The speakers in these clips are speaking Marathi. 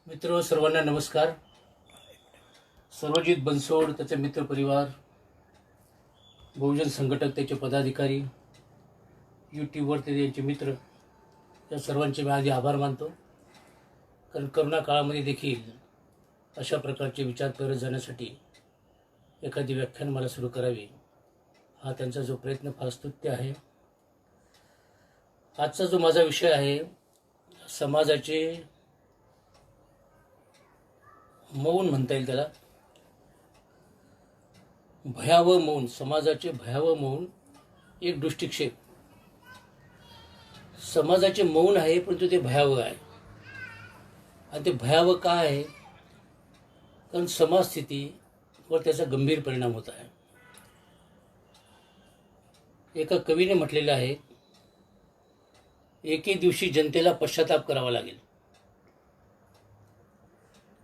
मित्र सर्वांना नमस्कार. सर्वजित बनसोड, त्याचे मित्रपरिवार, बहुजन संघटक, त्याचे पदाधिकारी, यूट्यूबवर ते त्यांचे मित्र, या सर्वांचे मी आधी आभार मानतो. कारण करोना काळामध्ये देखील अशा प्रकारचे विचार करत जाण्यासाठी एखादी व्याख्यान मला सुरू करावी, हा त्यांचा जो प्रयत्न फार स्तुत्य आहे. आजचा जो माझा विषय आहे, समाजाचे मौन म्हणता येईल त्याला, भयावह मौन, समाजाचे भयावह मौन, एक दृष्टिक्षेप. समाजाचे मौन आहे, परंतु ते भयावह आहे. आणि ते भयावह का आहे? कारण समाज स्थितीवर त्याचा गंभीर परिणाम होत आहे. एका कवीने म्हटलेलं आहे, एके दिवशी जनतेला पश्चाताप करावा लागेल,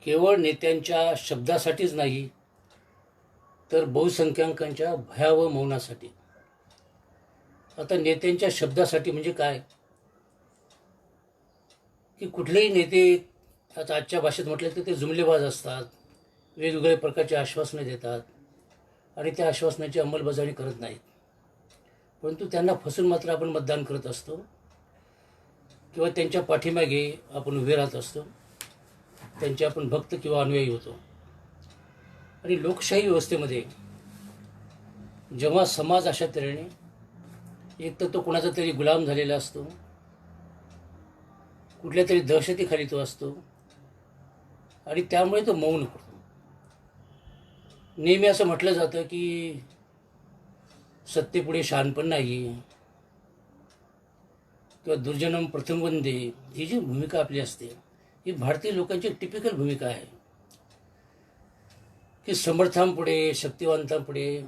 केवळ नेत्यांच्या शब्दासाठीच नाही, तर बहुसंख्याकांच्या भयावह मौनासाठी. आता नेत्यांच्या शब्दासाठी म्हणजे काय? की कुठलेही नेते, आता आजच्या भाषेत म्हटलं तर ते जुमलेबाज असतात, वेगवेगळ्या प्रकारचे आश्वासनं देतात आणि त्या आश्वासनाची अंमलबजावणी करत नाहीत. परंतु त्यांना फसून मात्र आपण मतदान करत असतो किंवा त्यांच्या पाठीमागे आपण उभे राहत असतो, त्यांचे आपण भक्त किंवा अनुयायी होतो. आणि लोकशाही व्यवस्थेमध्ये जेव्हा समाज अशा तऱ्हेने, एक तर तो कोणाचा तरी गुलाम झालेला असतो, कुठल्या तरी दहशतीखाली तो असतो आणि त्यामुळे तो मौन करतो. नेहमी असं म्हटलं जातं की सत्तेपुढे शहाणपण नाही किंवा दुर्जनम प्रथम वंदे, ही जी भूमिका आपली असते, ही भारतीय लोकांची टिपिकल भूमिका आहे की समर्थांपुढे, शक्तिवंतांपुढे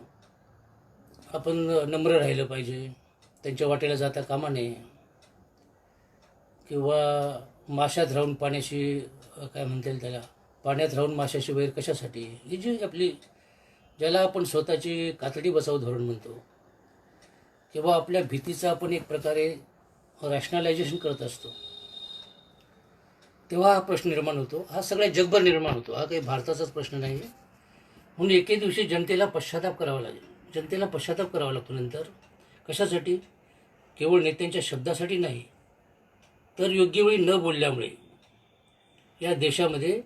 आपण नम्र राहिलं पाहिजे, त्यांच्या वाटेला जाता कामा नये, किंवा माशात राहून पाण्याशी, काय म्हणता येईल त्याला, पाण्यात राहून माशाशी वैर कशासाठी, ही जी आपली, ज्याला आपण स्वतःची कातडी बचाव धोरण म्हणतो, किंवा आपल्या भीतीचा आपण एक प्रकारे रॅशनलायझेशन करत असतो, तेव्हा हा प्रश्न निर्माण होतो. हा सगळ्या जगभर निर्माण होतो, हा काही भारताचाच प्रश्न नाही आहे. म्हणून एके दिवशी जनतेला पश्चाताप करावा लागेल. जनतेला पश्चाताप करावा लागतो नंतर. कशासाठी? केवळ नेत्यांच्या शब्दासाठी नाही, तर योग्य वेळी न बोलल्यामुळे या देशामध्ये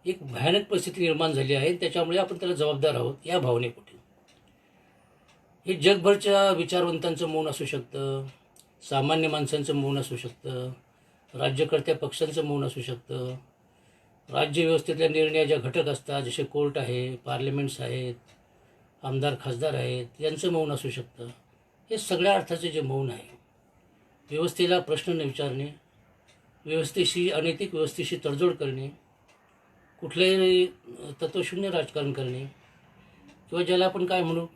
एक भयानक परिस्थिती निर्माण झाली आहे. त्याच्यामुळे आपण त्याला जबाबदार आहोत या भावनेपोटी. हे जगभरच्या विचारवंतांचं मौन असू शकतं, सामान्य माणसांचं मौन असू शकतं, राज्यकर्त्या पक्षांचं मौन असू शकतं, राज्य व्यवस्थेतल्या निर्णय ज्या घटक असतात, जसे कोर्ट आहे, पार्लमेंट्स आहेत, आमदार खासदार आहेत, यांचं मौन असू शकतं. हे सगळ्या अर्थाचे जे मौन आहे, व्यवस्थेला प्रश्न न विचारणे, व्यवस्थेशी, अनैतिक व्यवस्थेशी तडजोड करणे, कुठल्याही तत्वशून्य राजकारण करणे, किंवा ज्याला आपण काय म्हणू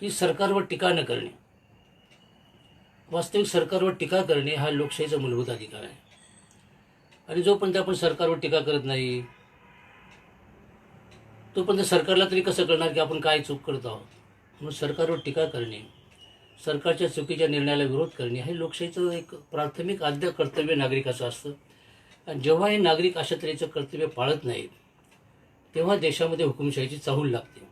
की सरकारवर टीका न करणे. वास्तविक सरकारवर टीका करणे हा लोकशाहीचा मूलभूत अधिकार आहे. आणि जोपर्यंत आपण सरकारवर टीका करत नाही, तोपर्यंत सरकारला तरी कसं कळणार की आपण काय चूक करत आहोत. म्हणून सरकारवर टीका करणे, सरकारच्या चुकीच्या निर्णयाला विरोध करणे, हे लोकशाहीचं एक प्राथमिक आद्य कर्तव्य नागरिकाचं असतं. आणि जेव्हा हे नागरिक अशा तऱ्हेचं कर्तव्य पाळत नाहीत, तेव्हा देशामध्ये हुकुमशाहीची चाहूल लागते.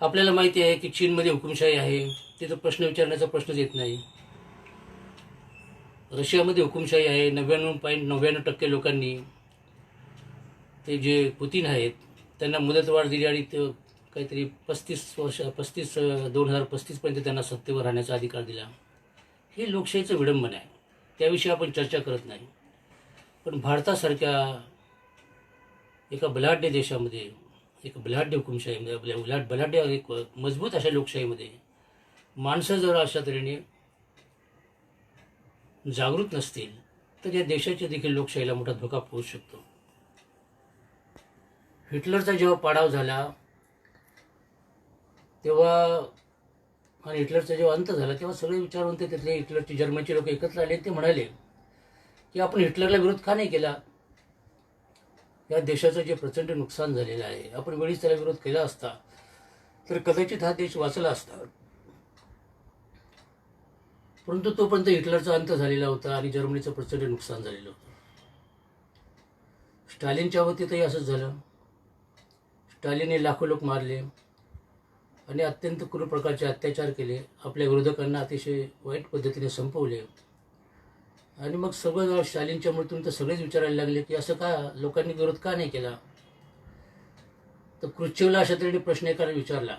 आपल्याला माहिती आहे की चीनमध्ये हुकुमशाही आहे, तिथं प्रश्न विचारण्याचा प्रश्नच येत नाही. रशियामध्ये हुकुमशाही आहे, 99.99% लोकांनी, ते जे पुतीन आहेत त्यांना मुदतवाढ दिली आणि ते काहीतरी 2035पर्यंत त्यांना सत्तेवर राहण्याचा अधिकार दिला. हे लोकशाहीचं विडंबन आहे, त्याविषयी आपण चर्चा करत नाही. पण भारतासारख्या एका बलाढ्य देशामध्ये, एक बलाढ्य हुकुमशाहीमध्ये, बलाढ्य एक मजबूत अशा लोकशाहीमध्ये माणसं जर अशा तऱ्हेने जागृत नसतील, तर या देशाच्या देखील लोकशाहीला मोठा धोका पोहोचू शकतो. हिटलरचा जेव्हा पाडाव झाला तेव्हा, आणि हिटलरचा जेव्हा अंत झाला, तेव्हा सगळे विचारवंत तिथले हिटलरचे जर्मनचे लोक एकत्र आले. ते म्हणाले की आपण हिटलरला विरोध का नाही केला? या देशाचं जे प्रचंड नुकसान झालेलं आहे, आपण वेळीच त्याला विरोध केला असता तर कदाचित हा देश वाचला असता. परंतु तोपर्यंत हिटलरचा अंत झालेला होता आणि जर्मनीचं प्रचंड नुकसान झालेलं होतं. स्टालिनच्या बाबतीतही असंच झालं. स्टालिनने लाखो लोक मारले आणि अत्यंत क्रूर प्रकारचे अत्याचार केले. आपल्या विरोधकांना अतिशय वाईट पद्धतीने संपवले. आणि मग सगळं स्टालिनच्या मृत्यूनंतर सगळेच विचारायला लागले की असं का लोकांनी विरोध का नाही केला. तर क्रुश्चेवला अशा तऱ्हेने प्रश्न एकाने विचारला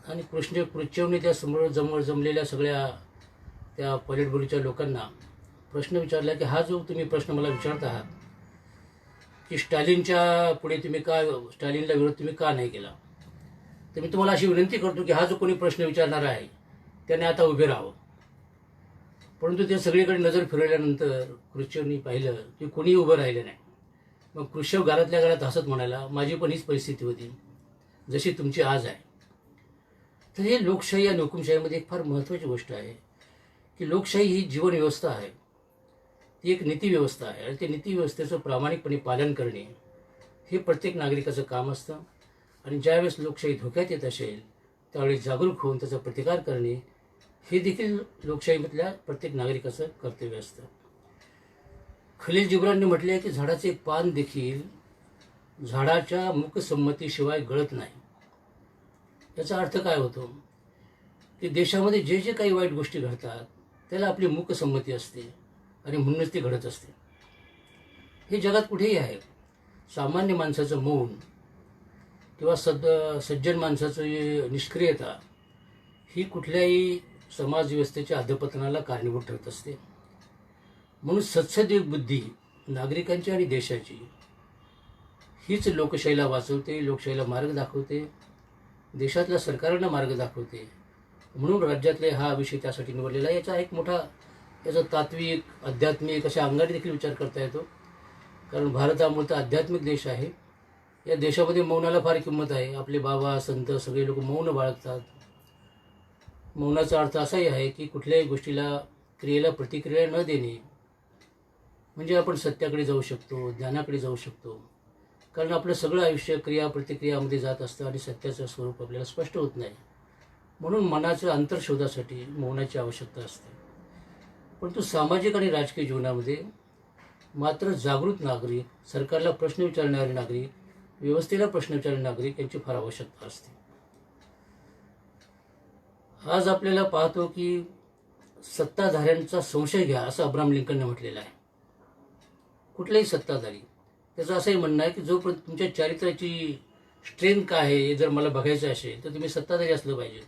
आणि क्रुश्चेवने त्या समोर जमलेल्या सगळ्या त्या पॉलिटब्युरोच्या लोकांना प्रश्न विचारला की हा जो तुम्ही प्रश्न मला विचारत आहात की स्टालिनच्या पुढे स्टालिनला विरोध तुम्ही का नाही केला, तर मी तुम्हाला अशी विनंती करतो की हा जो कोणी प्रश्न विचारणारा आहे त्याने आता उभे राहावं. परंतु ते सगळीकडे नजर फिरवल्यानंतर क्रुश्चेवनी पाहिलं की कोणीही उभं राहिलं नाही. मग क्रुश्चेव घरातल्या घरात हसत म्हणाला, माझी पण हीच परिस्थिती होती जशी तुमची आज आहे. तर हे लोकशाही आणि हुकुमशाहीमध्ये एक फार महत्त्वाची गोष्ट आहे की लोकशाही ही जीवन व्यवस्था आहे, ती एक नीतिव्यवस्था आहे आणि त्या नीतिव्यवस्थेचं प्रामाणिकपणे पालन करणे हे प्रत्येक नागरिकाचं काम असतं. आणि ज्यावेळेस लोकशाही धोक्यात येत असेल त्यावेळी जागरूक होऊन त्याचा प्रतिकार करणे हे देखील लोकशाहीमधल्या प्रत्येक नागरिकाचं कर्तव्य असतं. खलील जिब्रानने म्हटले की झाडाचे एक पान देखील झाडाच्या मूकसंमतीशिवाय गळत नाही. याचा अर्थ काय होतो की देशामध्ये जे जे काही वाईट गोष्टी घडतात त्याला आपली मूकसंमती असते आणि म्हणूनच ते घडत असते. हे जगात कुठेही आहे. सामान्य माणसाचं मौन किंवा सज्जन माणसाचं निष्क्रियता ही कुठल्याही समाजव्यवस्थेच्या अधपतनाला कारणीभूत ठरत असते. म्हणून सत्सदेव बुद्धी नागरिकांची आणि देशाची हीच लोकशाहीला वाचवते, लोकशाहीला मार्ग दाखवते, देशातल्या सरकारांना मार्ग दाखवते. म्हणून राज्यातले हा विषय त्यासाठी निवडलेला आहे. याचा एक मोठा याचा तात्विक आध्यात्मिक अशा अंगाने देखील विचार करता येतो. कारण भारत हा मूळतः आध्यात्मिक देश आहे. या देशामध्ये मौनाला फार किंमत आहे. आपले बाबा संत सगळे लोक मौन बाळगतात. मौनाचा अर्थ असाही आहे की कुठल्याही गोष्टीला क्रियेला प्रतिक्रिया न देणे म्हणजे आपण सत्याकडे जाऊ शकतो, ज्ञानाकडे जाऊ शकतो. कारण आपलं सगळं आयुष्य क्रिया प्रतिक्रियामध्ये जात असतं आणि सत्याचं स्वरूप आपल्याला स्पष्ट होत नाही. म्हणून मनाचं अंतर्शोधासाठी मौनाची आवश्यकता असते. परंतु सामाजिक आणि राजकीय जीवनामध्ये मात्र जागृत नागरिक, सरकारला प्रश्न विचारणारे नागरिक, व्यवस्थेला प्रश्न विचारणारे नागरिक यांची फार आवश्यकता असते. आज आपल्याला पाहतो की सत्ताधाऱ्यांचा संशय घ्या असं अब्राहम लिंकनने म्हटलेलं आहे. कुठलेही सत्ताधारी त्याचं असंही म्हणणं आहे की जोपर्यंत तुमच्या चारित्र्याची स्ट्रेंथ काय आहे हे जर मला बघायचं असेल तर तुम्ही सत्ताधारी असलं पाहिजे.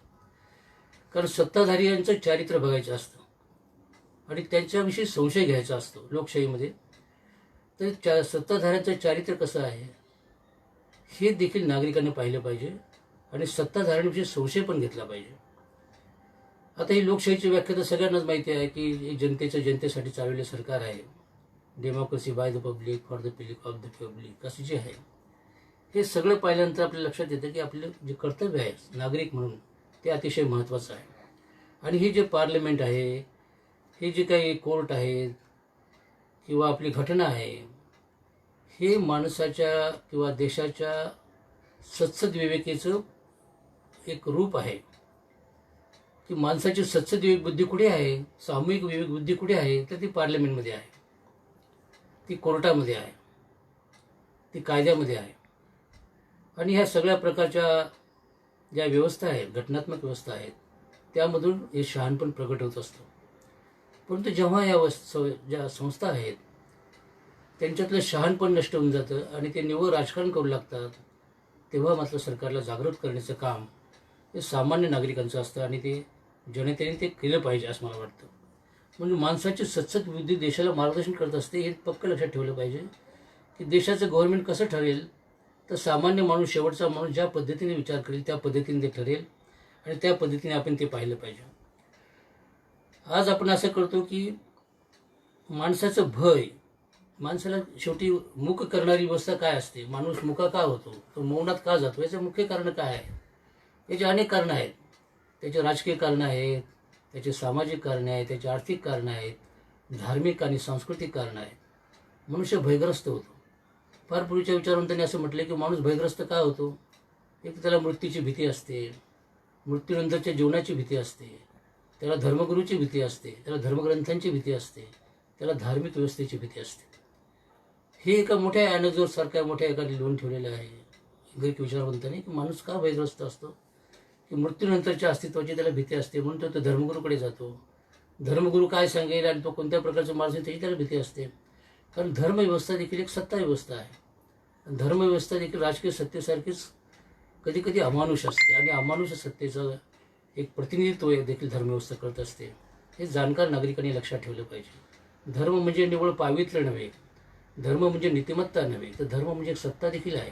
कारण सत्ताधारी यांचं चारित्र्य बघायचं असतं आणि त्यांच्याविषयी संशय घ्यायचा असतो लोकशाहीमध्ये. तर सत्ताधाऱ्यांचं चारित्र्य कसं आहे हे देखील नागरिकांनी पाहिलं पाहिजे आणि सत्ताधाऱ्यांविषयी संशय पण घेतला पाहिजे. आता ही लोकशाहीची व्याख्या तर सगळ्यांनाच माहिती आहे की जनतेसाठी चालवलेलं सरकार आहे. Democracy by the public for the public of the public असं जे आहे हे सगळं पाहिल्यानंतर आपल्या लक्षात येतं की आपलं जे कर्तव्य आहे नागरिक म्हणून ते अतिशय महत्त्वाचं आहे. आणि हे जे पार्लमेंट आहे, हे जे काही कोर्ट आहेत किंवा आपली घटना आहे हे माणसाच्या किंवा देशाच्या सत्सद विवेकेचं एक रूप आहे की माणसाची सत्सद विवेक बुद्धी कुठे आहे, सामूहिक विवेक बुद्धी कुठे आहे, तर ती पार्लमेंटमध्ये आहे, ती कोर्टामध्ये आहे, ती कायद्यामध्ये आहे. आणि ह्या सगळ्या प्रकारच्या ज्या व्यवस्था आहेत, घटनात्मक व्यवस्था आहेत, त्यामधून हे शहाणपण प्रगट होत असतं. परंतु जेव्हा या ज्या संस्था आहेत त्यांच्यातलं शहाणपण नष्ट होऊन जातं आणि ते निव्वळ राजकारण करू लागतात, तेव्हा मात्र सरकारला जागृत करण्याचं काम हे सामान्य नागरिकांचं असतं आणि ते जनतेने ते केलं पाहिजे असं मला वाटतं. म्हणजे माणसाची सत्सद बुद्धी देशाला मार्गदर्शन करत असते. हे पक्क लक्षात ठेवलं पाहिजे की देशाचं गव्हर्नमेंट कसं ठरेल तर सामान्य माणूस, शेवटचा माणूस ज्या पद्धतीने विचार करेल त्या पद्धतीने ते ठरेल आणि त्या पद्धतीने आपण ते पाहिलं पाहिजे. आज आपण असं करतो की माणसाचं भय, माणसाला शेवटी मूक करणारी व्यवस्था काय असते, माणूस मुका का होतो, तो मौनात का जातो, याचं मुख्य कारण काय आहे. याची अनेक कारणं आहेत. त्याचे राजकीय कारणं आहेत, त्याचे सामाजिक कारणं आहेत, त्याची आर्थिक कारणं आहेत, धार्मिक आणि सांस्कृतिक कारणं आहेत. मनुष्य भयग्रस्त होतो. फार पूर्वीच्या विचारवंतांनी असं म्हटलं की माणूस भयग्रस्त का होतो. एक त्याला मृत्यूची भीती असते, मृत्यूनंतरच्या जीवनाची भीती असते, त्याला धर्मगुरूची भीती असते, त्याला धर्मग्रंथांची भीती असते, त्याला धार्मिक व्यवस्थेची भीती असते. हे एका मोठ्या ॲनोजोरसारख्या मोठ्या एका लिहून ठेवलेलं आहे ग्रीक विचारवंताने, की माणूस का भयग्रस्त असतो, की मृत्यूनंतरच्या अस्तित्वाची त्याला भीती असते, म्हणून तो धर्मगुरूकडे जातो. धर्मगुरू काय सांगेल आणि तो कोणत्या प्रकारचं माणूस आहे त्याची त्याला भीती असते. कारण धर्मव्यवस्था देखील एक सत्ता व्यवस्था आहे. धर्मव्यवस्था देखील राजकीय सत्तेसारखीच कधी कधी अमानुष असते आणि अमानुष सत्तेचं एक प्रतिनिधित्व देखील धर्मव्यवस्था करत असते. हे जाणकार नागरिकांनी लक्षात ठेवलं पाहिजे. धर्म म्हणजे निव्वळ पावित्र्य नव्हे, धर्म म्हणजे नीतिमत्ता नव्हे, तर धर्म म्हणजे एक सत्ता देखील आहे.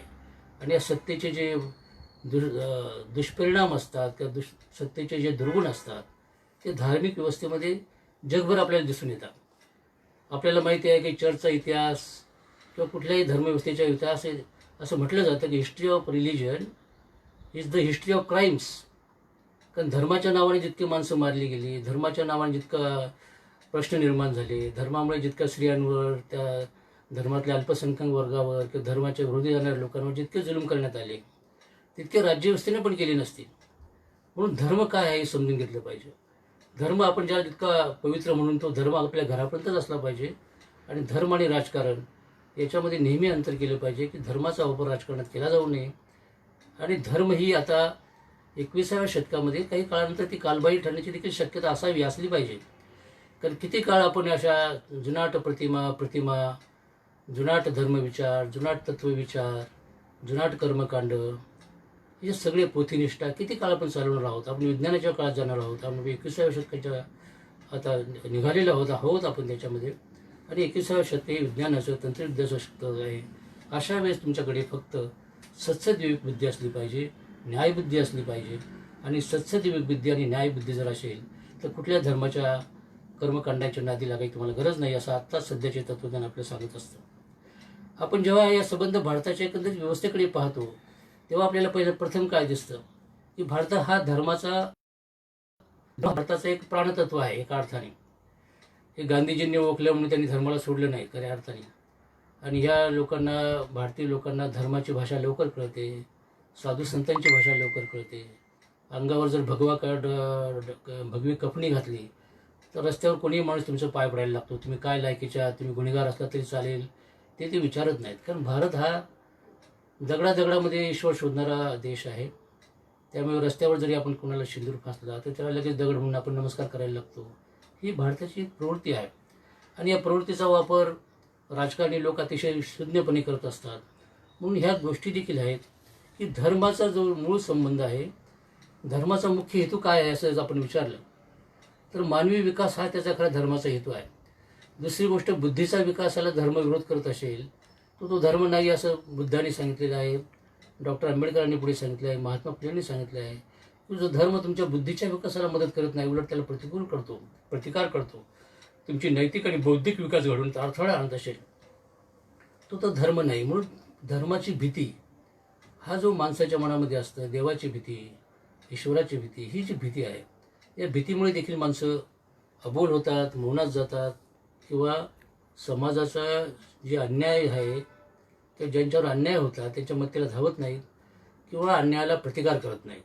आणि या सत्तेचे जे दुष्परिणाम असतात किंवा सत्तेचे जे दुर्गुण असतात ते धार्मिक व्यवस्थेमध्ये जगभर आपल्याला दिसून येतात. आपल्याला माहिती आहे की चर्चचा इतिहास किंवा कुठल्याही धर्मव्यवस्थेचा इतिहास असं म्हटलं जातं की history of religion is the history of crimes. कारण धर्माच्या नावाने जितकी माणसं मारली गेली, धर्माच्या नावाने जितका प्रश्न निर्माण झाले, धर्मामुळे जितक्या स्त्रियांवर, त्या धर्मातल्या अल्पसंख्याक वर्गावर किंवा धर्माच्या विरोधी जाणाऱ्या लोकांवर जितके जुलूम करण्यात आले तितके राज्यव्यवस्थेने पण केले नसतील. म्हणून धर्म काय आहे हे समजून घेतलं पाहिजे. धर्म आपण ज्याला जितका पवित्र म्हणून तो धर्म आपल्या घरापर्यंतच असला पाहिजे. आणि धर्म आणि राजकारण याच्यामध्ये नेहमी अंतर केलं पाहिजे की धर्माचा वापर राजकारणात केला जाऊ नये. आणि धर्म ही आता 21व्या शतकामध्ये काही काळानंतर ती कालबाह्य ठरण्याची देखील शक्यता असली पाहिजे. कारण किती काळ आपण अशा जुनाट प्रतिमा जुनाट धर्मविचार, जुनाट तत्वविचार, जुनाट कर्मकांड, हे सगळे पोथीनिष्ठा किती काळ आपण चालवणार आहोत. आपण विज्ञानाच्या काळात जाणार आहोत. आपण 21व्या शतकाच्या आता निघालेलो आहोत आपण त्याच्यामध्ये. आणि 21व्या शतक हे विज्ञानाचं तंत्रविद्याचं शतक आहे. अशा वेळेस तुमच्याकडे फक्त सत्सद बुद्धी असली पाहिजे, न्यायबुद्धी असली पाहिजे. आणि सत्सद विवेकबुद्धी आणि न्यायबुद्धी जर असेल तर कुठल्या धर्माच्या कर्मकांडाच्या नादी लागायची तुम्हाला गरज नाही, असं आत्ताच सध्याचे तत्त्वज्ञान आपलं सांगत असतं. आपण जेव्हा या संबंध भारताच्या एकंदरीत व्यवस्थेकडे पाहतो तेव्हा आपल्याला प्रथम काय दिसतं की भारत हा भारताचं एक प्राणतत्व आहे एका अर्थाने. हे गांधीजींनी ओळखलं म्हणून त्यांनी धर्माला सोडलं नाही खऱ्या अर्थाने. आणि ह्या लोकांना, भारतीय लोकांना धर्माची भाषा लवकर कळते, साधू संतांची भाषा लवकर कळते. अंगावर जर भगवी कफणी घातली तर रस्त्यावर कोणीही माणूस तुमचं पाय पडायला लागतो. तुम्ही काय लायकीच्या, तुम्ही गुन्हेगार असला तरी चालेल, ते विचारत नाहीत. कारण भारत हा दगडामध्ये ईश्वर शोधणारा देश आहे. त्यामुळे रस्त्यावर जरी आपण कोणाला सिंदूर फासला तर त्याला लगेच दगड म्हणून आपण नमस्कार करायला लागतो. ही भारताची प्रवृत्ती आहे. आणि या प्रवृत्तीचा वापर राजकारणी लोक अतिशय शून्यपणे करत असतात. म्हणून ह्या गोष्टी देखील आहेत की धर्माचा जो मूळ संबंध आहे, धर्माचा मुख्य हेतू काय आहे असं जर आपण विचारलं तर मानवी विकास हा त्याचा खरा धर्माचा हेतू आहे. दुसरी गोष्ट, बुद्धीचा विकासाला धर्म विरोध करत असेल तर तो धर्म नाही असं बुद्धाने सांगितलेलं आहे, डॉक्टर आंबेडकरांनी पुढे सांगितलं आहे, महात्मा फुलेंनी सांगितलं आहे की जो धर्म तुमच्या बुद्धीच्या विकासाला मदत करत नाही, उलट त्याला प्रतिकार करतो, तुमची नैतिक आणि बौद्धिक विकास घडवून अडथळा आणत असेल तो धर्म नाही. म्हणून धर्माची भीती हा जो माणसाच्या मनामध्ये असतं, देवाची भीती, ईश्वराची भीती, ही जी भीती आहे, या भीतीमुळे देखील माणसं अबोल होतात, मौनात जातात किंवा समाजाचा जे अन्याय आहे ते ज्यांच्यावर अन्याय होता त्यांच्या मत्तेला धावत नाहीत किंवा अन्यायाला प्रतिकार करत नाहीत.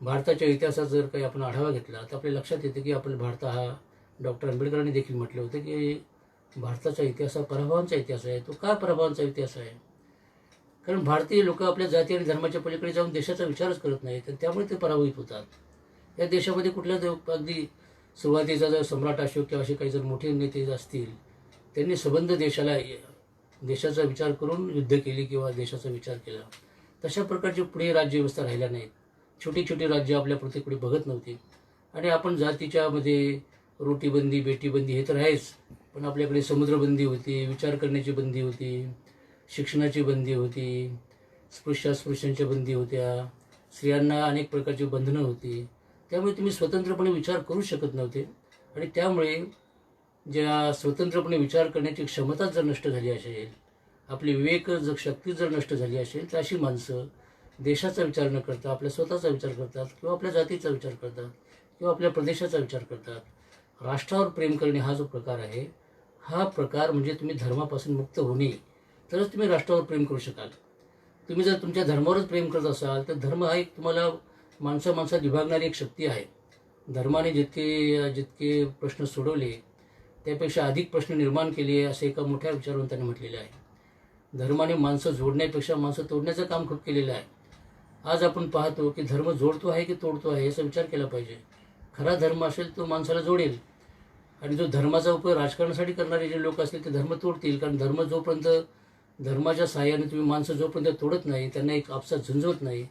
भारताच्या इतिहासात जर काही आपण आढावा घेतला तर आपल्या लक्षात येते की आपला भारत हा, डॉक्टर आंबेडकरांनी देखील म्हटलं होतं की भारताचा इतिहास हा पराभवांचा इतिहास आहे. तो का पराभवांचा इतिहास आहे? कारण भारतीय लोक आपल्या जाती आणि धर्माच्या पलीकडे जाऊन देशाचा विचारच करत नाहीत आणि त्यामुळे ते पराभूत होतात. या देशामध्ये कुठल्या अगदी सुरुवातीचा जर सम्राट अशोक किंवा असे काही जर मोठे नेते असतील, त्यांनी संबंध देशाचा विचार करून युद्ध केली किंवा देशाचा विचार केला. तशा प्रकारची पुढे राज्यव्यवस्था राहिल्या नाहीत. छोटी छोटी राज्य आपल्या प्रत्येकडे बघत नव्हती. आणि आपण जातीच्या मध्ये रोटीबंदी, बेटीबंदी हे तर आहेच, पण आपल्याकडे समुद्रबंदी होती, विचार करण्याची बंदी होती, शिक्षणाची बंदी होती, स्पृश्यांच्या बंदी होत्या, स्त्रियांना अनेक प्रकारची बंधनं होती. त्यामुळे तुम्ही स्वतंत्रपणे विचार करू शकत नव्हते. आणि त्यामुळे ज्या स्वतंत्रपणे विचार करण्याची क्षमता जर नष्ट झाली असेल, आपली शक्ती जर नष्ट झाली असेल तर अशी माणसं देशाचा विचार न करता आपल्या स्वतःचा विचार करतात किंवा आपल्या जातीचा विचार करतात किंवा आपल्या प्रदेशाचा विचार करतात. राष्ट्रावर प्रेम करणे हा जो प्रकार आहे, हा प्रकार म्हणजे तुम्ही धर्मापासून मुक्त होणे, तरच तुम्ही राष्ट्रावर प्रेम करू शकाल. तुम्ही जर तुमच्या धर्मावरच प्रेम करत असाल तर धर्म हा एक तुम्हाला माणसात विभागणारी एक शक्ती आहे. धर्माने जितके जितके प्रश्न सोडवले त्यापेक्षा अधिक प्रश्न निर्माण केले असं एका मोठ्या विचारवंतांनी म्हटलेलं आहे. धर्माने माणसं जोडण्यापेक्षा माणसं तोडण्याचं काम खूप केलेलं आहे. आज आपण पाहतो की धर्म जोडतो आहे की तोडतो आहे याचा विचार केला पाहिजे. खरा धर्म असेल तो माणसाला जोडेल, आणि जो धर्माचा उपयोग राजकारणासाठी करणारे जे लोक असतील ते धर्म तोडतील. कारण धर्म जोपर्यंत धर्माच्या सहाय्याने तुम्ही माणसं जोपर्यंत तोडत नाही, त्यांना एक आपसात झुंजवत नाही,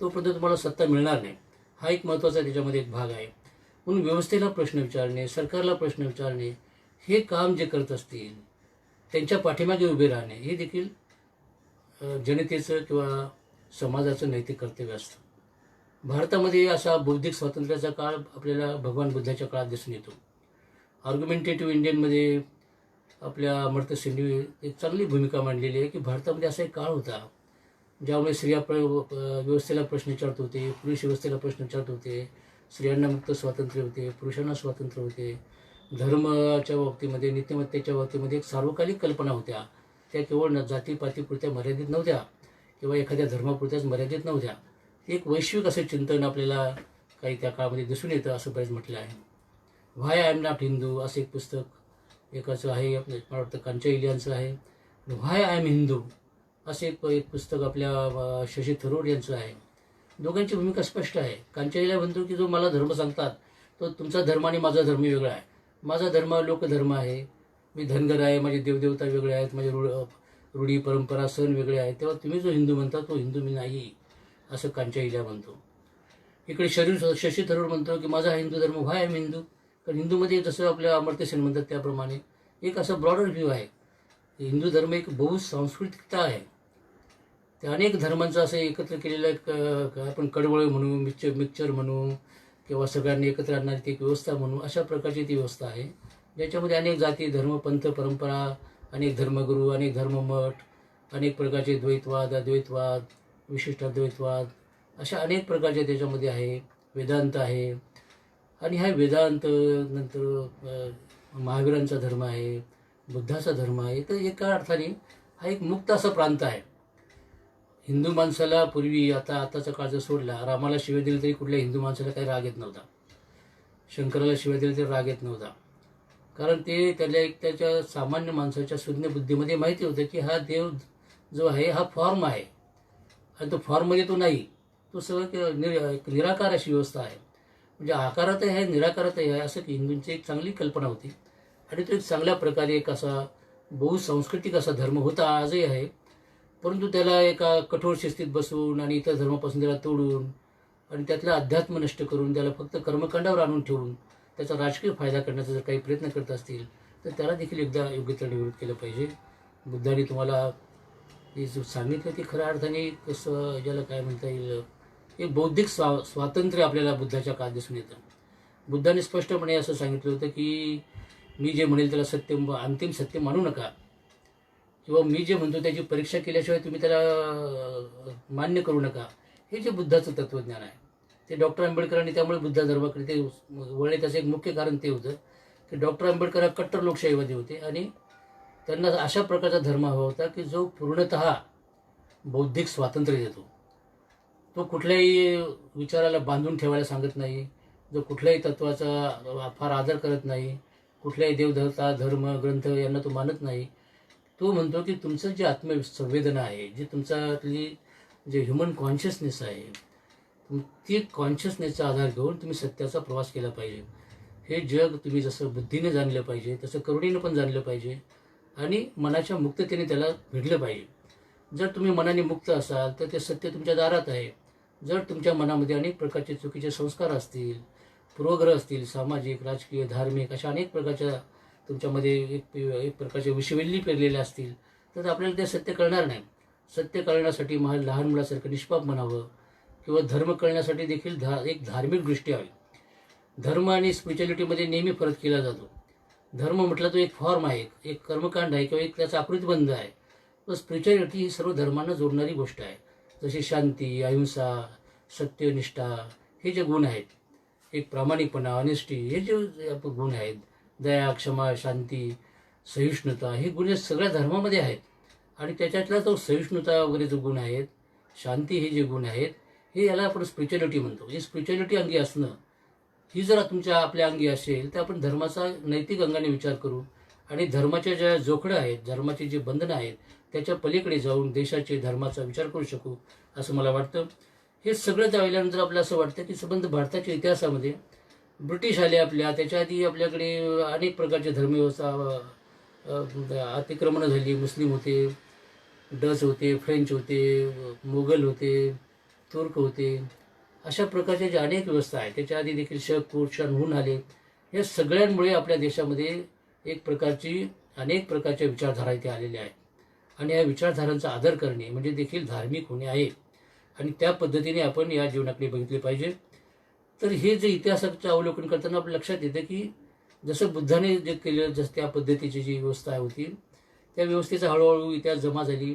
तोपर्यंत तुम्हाला सत्ता मिळणार नाही. हा एक महत्त्वाचा त्याच्यामध्ये एक भाग आहे. म्हणून व्यवस्थेला प्रश्न विचारणे, सरकारला प्रश्न विचारणे, हे काम जे करत असतील त्यांच्या पाठीमागे उभे राहणे हे देखील जनतेचं किंवा समाजाचं नैतिक कर्तव्य असतं. भारतामध्ये असा बौद्धिक स्वातंत्र्याचा काळ आपल्याला भगवान बुद्धाच्या काळात दिसून येतो. आर्ग्युमेंटेटिव्ह इंडियनमध्ये आपल्या अमर्त्य सेननी एक चांगली भूमिका मांडलेली आहे की भारतामध्ये असा एक काळ होता ज्यामुळे स्त्रिया व्यवस्थेला प्रश्न विचारत होते, पुरुष व्यवस्थेला प्रश्न विचारत होते, स्त्रियांना मुक्त स्वातंत्र्य होते, पुरुषांना स्वातंत्र्य होते. धर्माच्या बाबतीमध्ये, नीतिमत्तेच्या बाबतीमध्ये एक सार्वकालिक कल्पना होत्या. त्या केवळ जातीपातीपुरत्या मर्यादित नव्हत्या किंवा एखाद्या धर्मापुरत्याच मर्यादित नव्हत्या. एक वैश्विक असं चिंतन आपल्याला काही त्या काळामध्ये दिसून येतं असं बरेच म्हटलं आहे. Why I am not Hindu असं एक पुस्तक एकाचं आहे, मला वाटतं कांचा इलियांचं आहे. व्हाय आय एम हिंदू असे एक पुस्तक आपल्या शशी थरूर यांचं आहे. दोघांची भूमिका स्पष्ट आहे. कांचा इलिया म्हणतो की जो मला धर्म सांगतात तो तुमचा धर्म आणि माझा धर्म वेगळा आहे. माझा धर्म लोकधर्म आहे, मी धनगर आहे, माझे देवदेवता वेगळे आहेत, माझे रूढी परंपरा सण वेगळे आहेत, तेव्हा तुम्ही जो हिंदू म्हणता तो हिंदू मी नाही असं कांचा इलिया म्हणतो. इकडे शशी थरूर म्हणतो की माझा हिंदू धर्म व्हाय एम हिंदू. कारण हिंदूमध्ये जसं आपल्या अमर्त्य सेन म्हणतात त्याप्रमाणे एक असं ब्रॉडर व्ह्यू आहे. हिंदू धर्म एक बहुसांस्कृतिकता आहे. ते अनेक धर्मांचं असं एकत्र केलेलं एक आपण कडवळ म्हणू, मिक्सचर म्हणू किंवा सगळ्यांनी एकत्र आणणारी ती एक व्यवस्था म्हणू, अशा प्रकारची ती व्यवस्था आहे ज्याच्यामध्ये अनेक जाती, धर्म, पंथ, परंपरा, अनेक धर्मगुरू, अनेक धर्ममठ, अनेक प्रकारचे द्वैतवाद, अद्वैतवाद, विशिष्टाद्वैतवाद अशा अनेक प्रकारचे त्याच्यामध्ये आहे. वेदांत आहे, आणि हा वेदांत नंतर महावीरांचा धर्म आहे, बुद्धाचा धर्म आहे. तर एका अर्थाने हा एक मुक्त असा प्रांत आहे. हिंदू माणसाला पूर्वी आताचा काळ जर सोडला, रामाला शिव्या दिली तरी कुठल्या हिंदू माणसाला काही राग येत नव्हता, शंकराला शिव्या दिली तरी राग येत नव्हता. कारण ते त्याच्या सामान्य माणसाच्या शून्य बुद्धीमध्ये माहिती होतं की हा देव जो आहे हा फॉर्म आहे, आणि तो फॉर्ममध्ये तो नाही, तो सगळं निराकार अशी व्यवस्था आहे. म्हणजे आकारातही आहे, निराकारातही आहे, असं की हिंदूंची एक चांगली कल्पना होती. आणि तो एक चांगल्या प्रकारे एक असा बहुसांस्कृतिक असा धर्म होता, आजही आहे. परंतु त्याला एका कठोर शिस्तीत बसून आणि इतर धर्मापासून त्याला तोडून आणि त्यातलं अध्यात्म नष्ट करून त्याला फक्त कर्मकांडावर आणून ठेवून त्याचा राजकीय फायदा करण्याचा जर काही प्रयत्न करत असतील तर त्याला देखील एकदा योग्यतेने विरोध केला पाहिजे. बुद्धाने तुम्हाला हे जो सांगितलं ते खऱ्या अर्थाने कसं ज्याला काय म्हणता येईल, एक बौद्धिक स्वातंत्र्य आपल्याला बुद्धाच्या काळात दिसून येतं. बुद्धाने स्पष्टपणे असं सांगितलं होतं की मी जे म्हणेल त्याला सत्य, अंतिम सत्य मानू नका, किंवा मी जे म्हणतो त्याची परीक्षा केल्याशिवाय तुम्ही त्याला मान्य करू नका. हे जे बुद्धाचं तत्त्वज्ञान आहे ते डॉक्टर आंबेडकरांनी, त्यामुळे बुद्ध धर्माकडे ते वळले. त्याचं एक मुख्य कारण ते होतं की डॉक्टर आंबेडकर कट्टर लोकशाहीवादी होते आणि त्यांना अशा प्रकारचा धर्म हवा होता की जो पूर्णतः बौद्धिक स्वातंत्र्य देतो. तो कुठल्याही विचाराला बांधून ठेवायला सांगत नाही, जो कुठल्याही तत्त्वाचा फार आदर करत नाही, कुठल्याही देवदेवता, धर्म, ग्रंथ यांना तो मानत नाही. तो म्हणतो की तुमचं जे आत्मसंवेदना आहे, जे तुमच्यातली जे ह्युमन कॉन्शियसनेस आहे, ती कॉन्शियसनेसचा आधार घेऊन तुम्ही सत्याचा प्रवास केला पाहिजे. हे जग तुम्ही जसं बुद्धीने जाणलं पाहिजे तसं करुणेनं पण जाणलं पाहिजे आणि मनाच्या मुक्ततेने त्याला भिडलं पाहिजे. जर तुम्ही मनाने मुक्त असाल तर ते सत्य तुमच्या दारात आहे. जर तुमच्या मनामध्ये अनेक प्रकारचे चुकीचे संस्कार असतील, पूर्वग्रह असतील, सामाजिक, राजकीय, धार्मिक अशा अनेक प्रकारच्या तुमच्यामध्ये एक प्रकारचे विषवेल्ली पेरलेल्या असतील तर आपल्याला ते सत्य कळणार नाही. सत्य कळण्यासाठी लहान मुलासारखं निष्पाप म्हणावं किंवा धर्म कळण्यासाठी देखील एक धार्मिक दृष्टी हवी. धर्म आणि स्पिरिच्युअलिटीमध्ये नेहमी फरक केला जातो. धर्म म्हटलं तो एक फॉर्म आहे, एक कर्मकांड आहे किंवा एक त्याचा आकृतिबंध आहे. तर स्पिरिच्युअलिटी ही सर्व धर्मांना जोडणारी गोष्ट आहे. जशी शांती, अहिंसा, सत्यनिष्ठा हे जे गुण आहेत, एक प्रामाणिकपणा, ऑनेस्टी हे जे गुण आहेत, दया, क्षमा, शांती, सहिष्णुता हे गुण सगळ्या धर्मामध्ये आहेत. आणि त्याच्यातला तो सहिष्णुता वगैरे जो गुण आहेत, शांती हे जे गुण आहेत, हे याला आपण स्पिरिच्युअलिटी म्हणतो. हे स्पिरिच्युअलिटी अंगी असणं ही जर तुमच्या आपल्या अंगी असेल तर आपण धर्माचा नैतिक अंगाने विचार करू आणि धर्माच्या ज्या जोखडं आहेत, धर्माची जी बंधनं आहेत, त्याच्या पलीकडे जाऊन देशाचे धर्माचा विचार करू शकू असं मला वाटतं. हे सगळं पाहिल्यानंतर आपलं असं वाटतं की संबंध भारताच्या इतिहासामध्ये ब्रिटिश आले आपल्या, त्याच्या आधी आपल्याकडे अनेक प्रकारचे धर्मव्यवस्था अतिक्रमणं झाली. मुस्लिम होते, डच होते, फ्रेंच होते, मोगल होते, तुर्क होते. अशा प्रकारच्या ज्या अनेक व्यवस्था आहेत, त्याच्या आधी देखील शक कुर्षण होऊन आले. या सगळ्यांमुळे आपल्या देशामध्ये एक प्रकारची अनेक प्रकारच्या विचारधारा इथे आलेल्या आहेत आणि या विचारधारांचा आदर करणे म्हणजे देखील धार्मिक होणे आहे आणि त्या पद्धतीने आपण या जीवनाकडे बघितले पाहिजे. तर हे जे इतिहासाचं अवलोकन करताना आपल्या लक्षात येतं की जसं बुद्धाने जे केलं, जसं त्या पद्धतीची जी व्यवस्था होती त्या व्यवस्थेचा हळूहळू इतिहास जमा झाली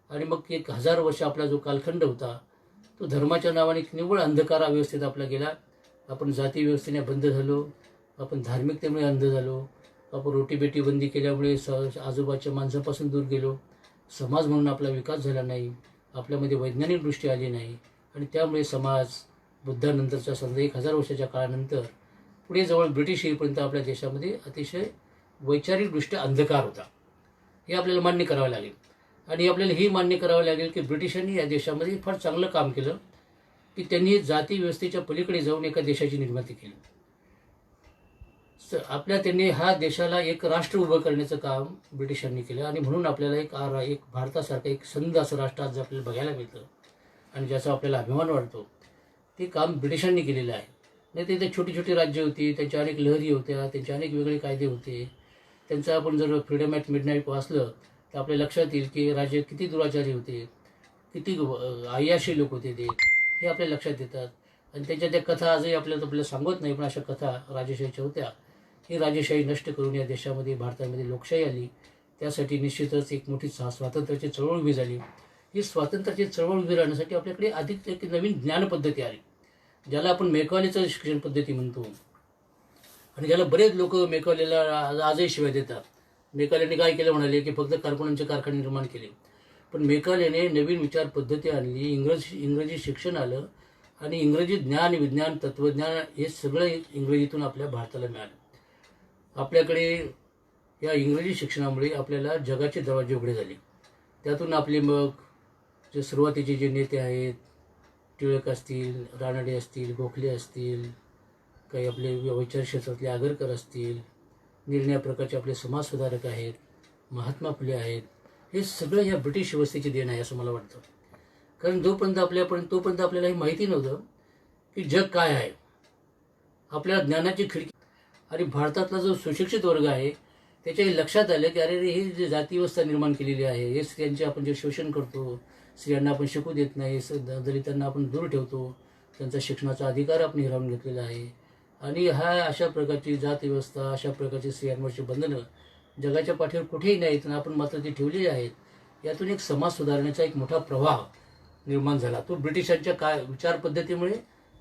आणि मग 1000 वर्ष आपला जो कालखंड होता तो धर्माच्या नावाने निव्वळ अंधकारा व्यवस्थेत आपला गेला. आपण जाती व्यवस्थेने बंद झालो, आपण धार्मिकतेमुळे अंध झालो, आपण रोटीबेटी बंदी केल्यामुळे आजूबाजूच्या माणसापासून दूर गेलो, समाज म्हणून आपला विकास झाला नाही, आपल्यामध्ये वैज्ञानिक दृष्टी आली नाही आणि त्यामुळे समाज बुद्धानंतरच्या समजा 1000 वर्षाच्या काळानंतर पुढे जवळ ब्रिटिश येईपर्यंत आपल्या देशामध्ये अतिशय वैचारिकदृष्ट्या अंधकार होता. हे आपल्याला मान्य करावं लागेल आणि आपल्याला हे मान्य करावं लागेल की ब्रिटिशांनी या देशामध्ये फार चांगलं काम केलं की त्यांनी जाती व्यवस्थेच्या पलीकडे जाऊन एका देशाची निर्मिती केली. त्यांनी हा देशाला एक राष्ट्र उभं करण्याचं काम ब्रिटिशांनी केलं आणि म्हणून आपल्याला एक भारतासारखं एक संध असं राष्ट्र आज आपल्याला बघायला मिळतं आणि ज्याचा आपल्याला अभिमान वाटतो. ते काम ब्रिटिशांनी केलेलं आहे. नाही तिथे छोटी छोटी राज्य होती, त्यांच्या अनेक लहरी होत्या, त्यांचे अनेक वेगळे कायदे होते. त्यांचं आपण जर फ्रीडम ॲट मिडनाईट वाचलं तर आपल्या लक्षात येईल की राज्य किती दुराचारी होते, किती अय्याशी लोक होते ते, हे आपल्या लक्षात येतात. आणि त्यांच्या त्या कथा आजही आपल्याला सांगत नाही, पण अशा कथा राजेशाहीच्या होत्या. ही राजेशाही नष्ट करून या देशामध्ये भारतामध्ये लोकशाही आली. त्यासाठी निश्चितच एक मोठी स्वातंत्र्याची चळवळ उभी झाली. ही स्वातंत्र्याची चळवळ उभी राहण्यासाठी आपल्याकडे अधिक एक नवीन ज्ञानपद्धती आली, ज्याला आपण मेकॉलेचं शिक्षण पद्धती म्हणतो आणि ज्याला बरेच लोक मेकॉलेला आजही शिवाय देतात. मेकालेने काय केलं म्हणाले की फक्त कारखान्यांचे कारखाने निर्माण केले, पण मेकालेने नवीन विचार पद्धती आणली, इंग्रजी शिक्षण आलं आणि इंग्रजी ज्ञान, विज्ञान, तत्त्वज्ञान हे सगळं इंग्रजीतून आपल्या भारताला मिळालं. आपल्याकडे या इंग्रजी शिक्षणामुळे आपल्याला जगाचे दरवाजे उघडे झाले. त्यातून आपले मग जे सुरुवातीचे जे नेते आहेत, टिळक असतील, रानडे असतील, गोखले असतील, काही आपले वैचारिक क्षेत्रातले आगरकर असतील, निर्णय प्रकारचे आपले समाजसुधारक आहेत, महात्मा फुले आहेत, हे सगळं या ब्रिटिश व्यवस्थेची देण आहे असं मला वाटतं. कारण तोपर्यंत आपल्याला हे माहिती नव्हतं की जग काय आहे. आपल्याला ज्ञानाची खिडकी आणि भारतातला जो सुशिक्षित वर्ग आहे त्याच्याही लक्षात आलं की अरे ही जी जाती व्यवस्था निर्माण केलेली आहे, हे स्त्रियांचे आपण जे शोषण करतो, स्त्रियांना आपण शिकू देत नाही, दलितांना आपण दूर ठेवतो, त्यांचा शिक्षणाचा अधिकार आपण हिरावून घेतलेला आहे आणि अशा प्रकारची जात व्यवस्था, अशा प्रकारची स्त्रियांवरची बंधनं जगाच्या पाठीवर कुठेही नाहीत आणि आपण मात्र ती ठेवलेली आहेत. यातून एक समाज सुधारण्याचा एक मोठा प्रवाह निर्माण झाला. तो ब्रिटिशांच्या विचार पद्धतीमुळे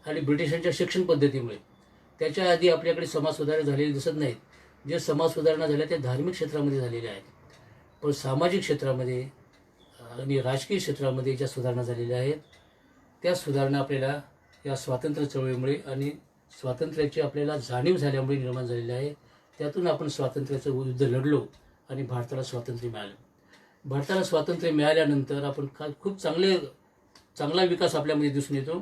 आणि ब्रिटिशांच्या शिक्षण पद्धतीमुळे. त्याच्या आधी आपल्याकडे समाज सुधारणा झालेली दिसत नाहीत. जे समाज सुधारणा झाल्या त्या धार्मिक क्षेत्रामध्ये झालेल्या आहेत, पण सामाजिक क्षेत्रामध्ये आणि राजकीय क्षेत्रामध्ये ज्या सुधारणा झालेल्या आहेत त्या सुधारणा आपल्याला या स्वातंत्र्य चळवळीमुळे आणि स्वातंत्र्याची आपल्याला जाणीव झाल्यामुळे निर्माण झालेली आहे. त्यातून आपण स्वातंत्र्याचं युद्ध लढलो आणि भारताला स्वातंत्र्य मिळालं. भारताला स्वातंत्र्य मिळाल्यानंतर आपण खूप चांगला विकास आपल्यामध्ये दिसून येतो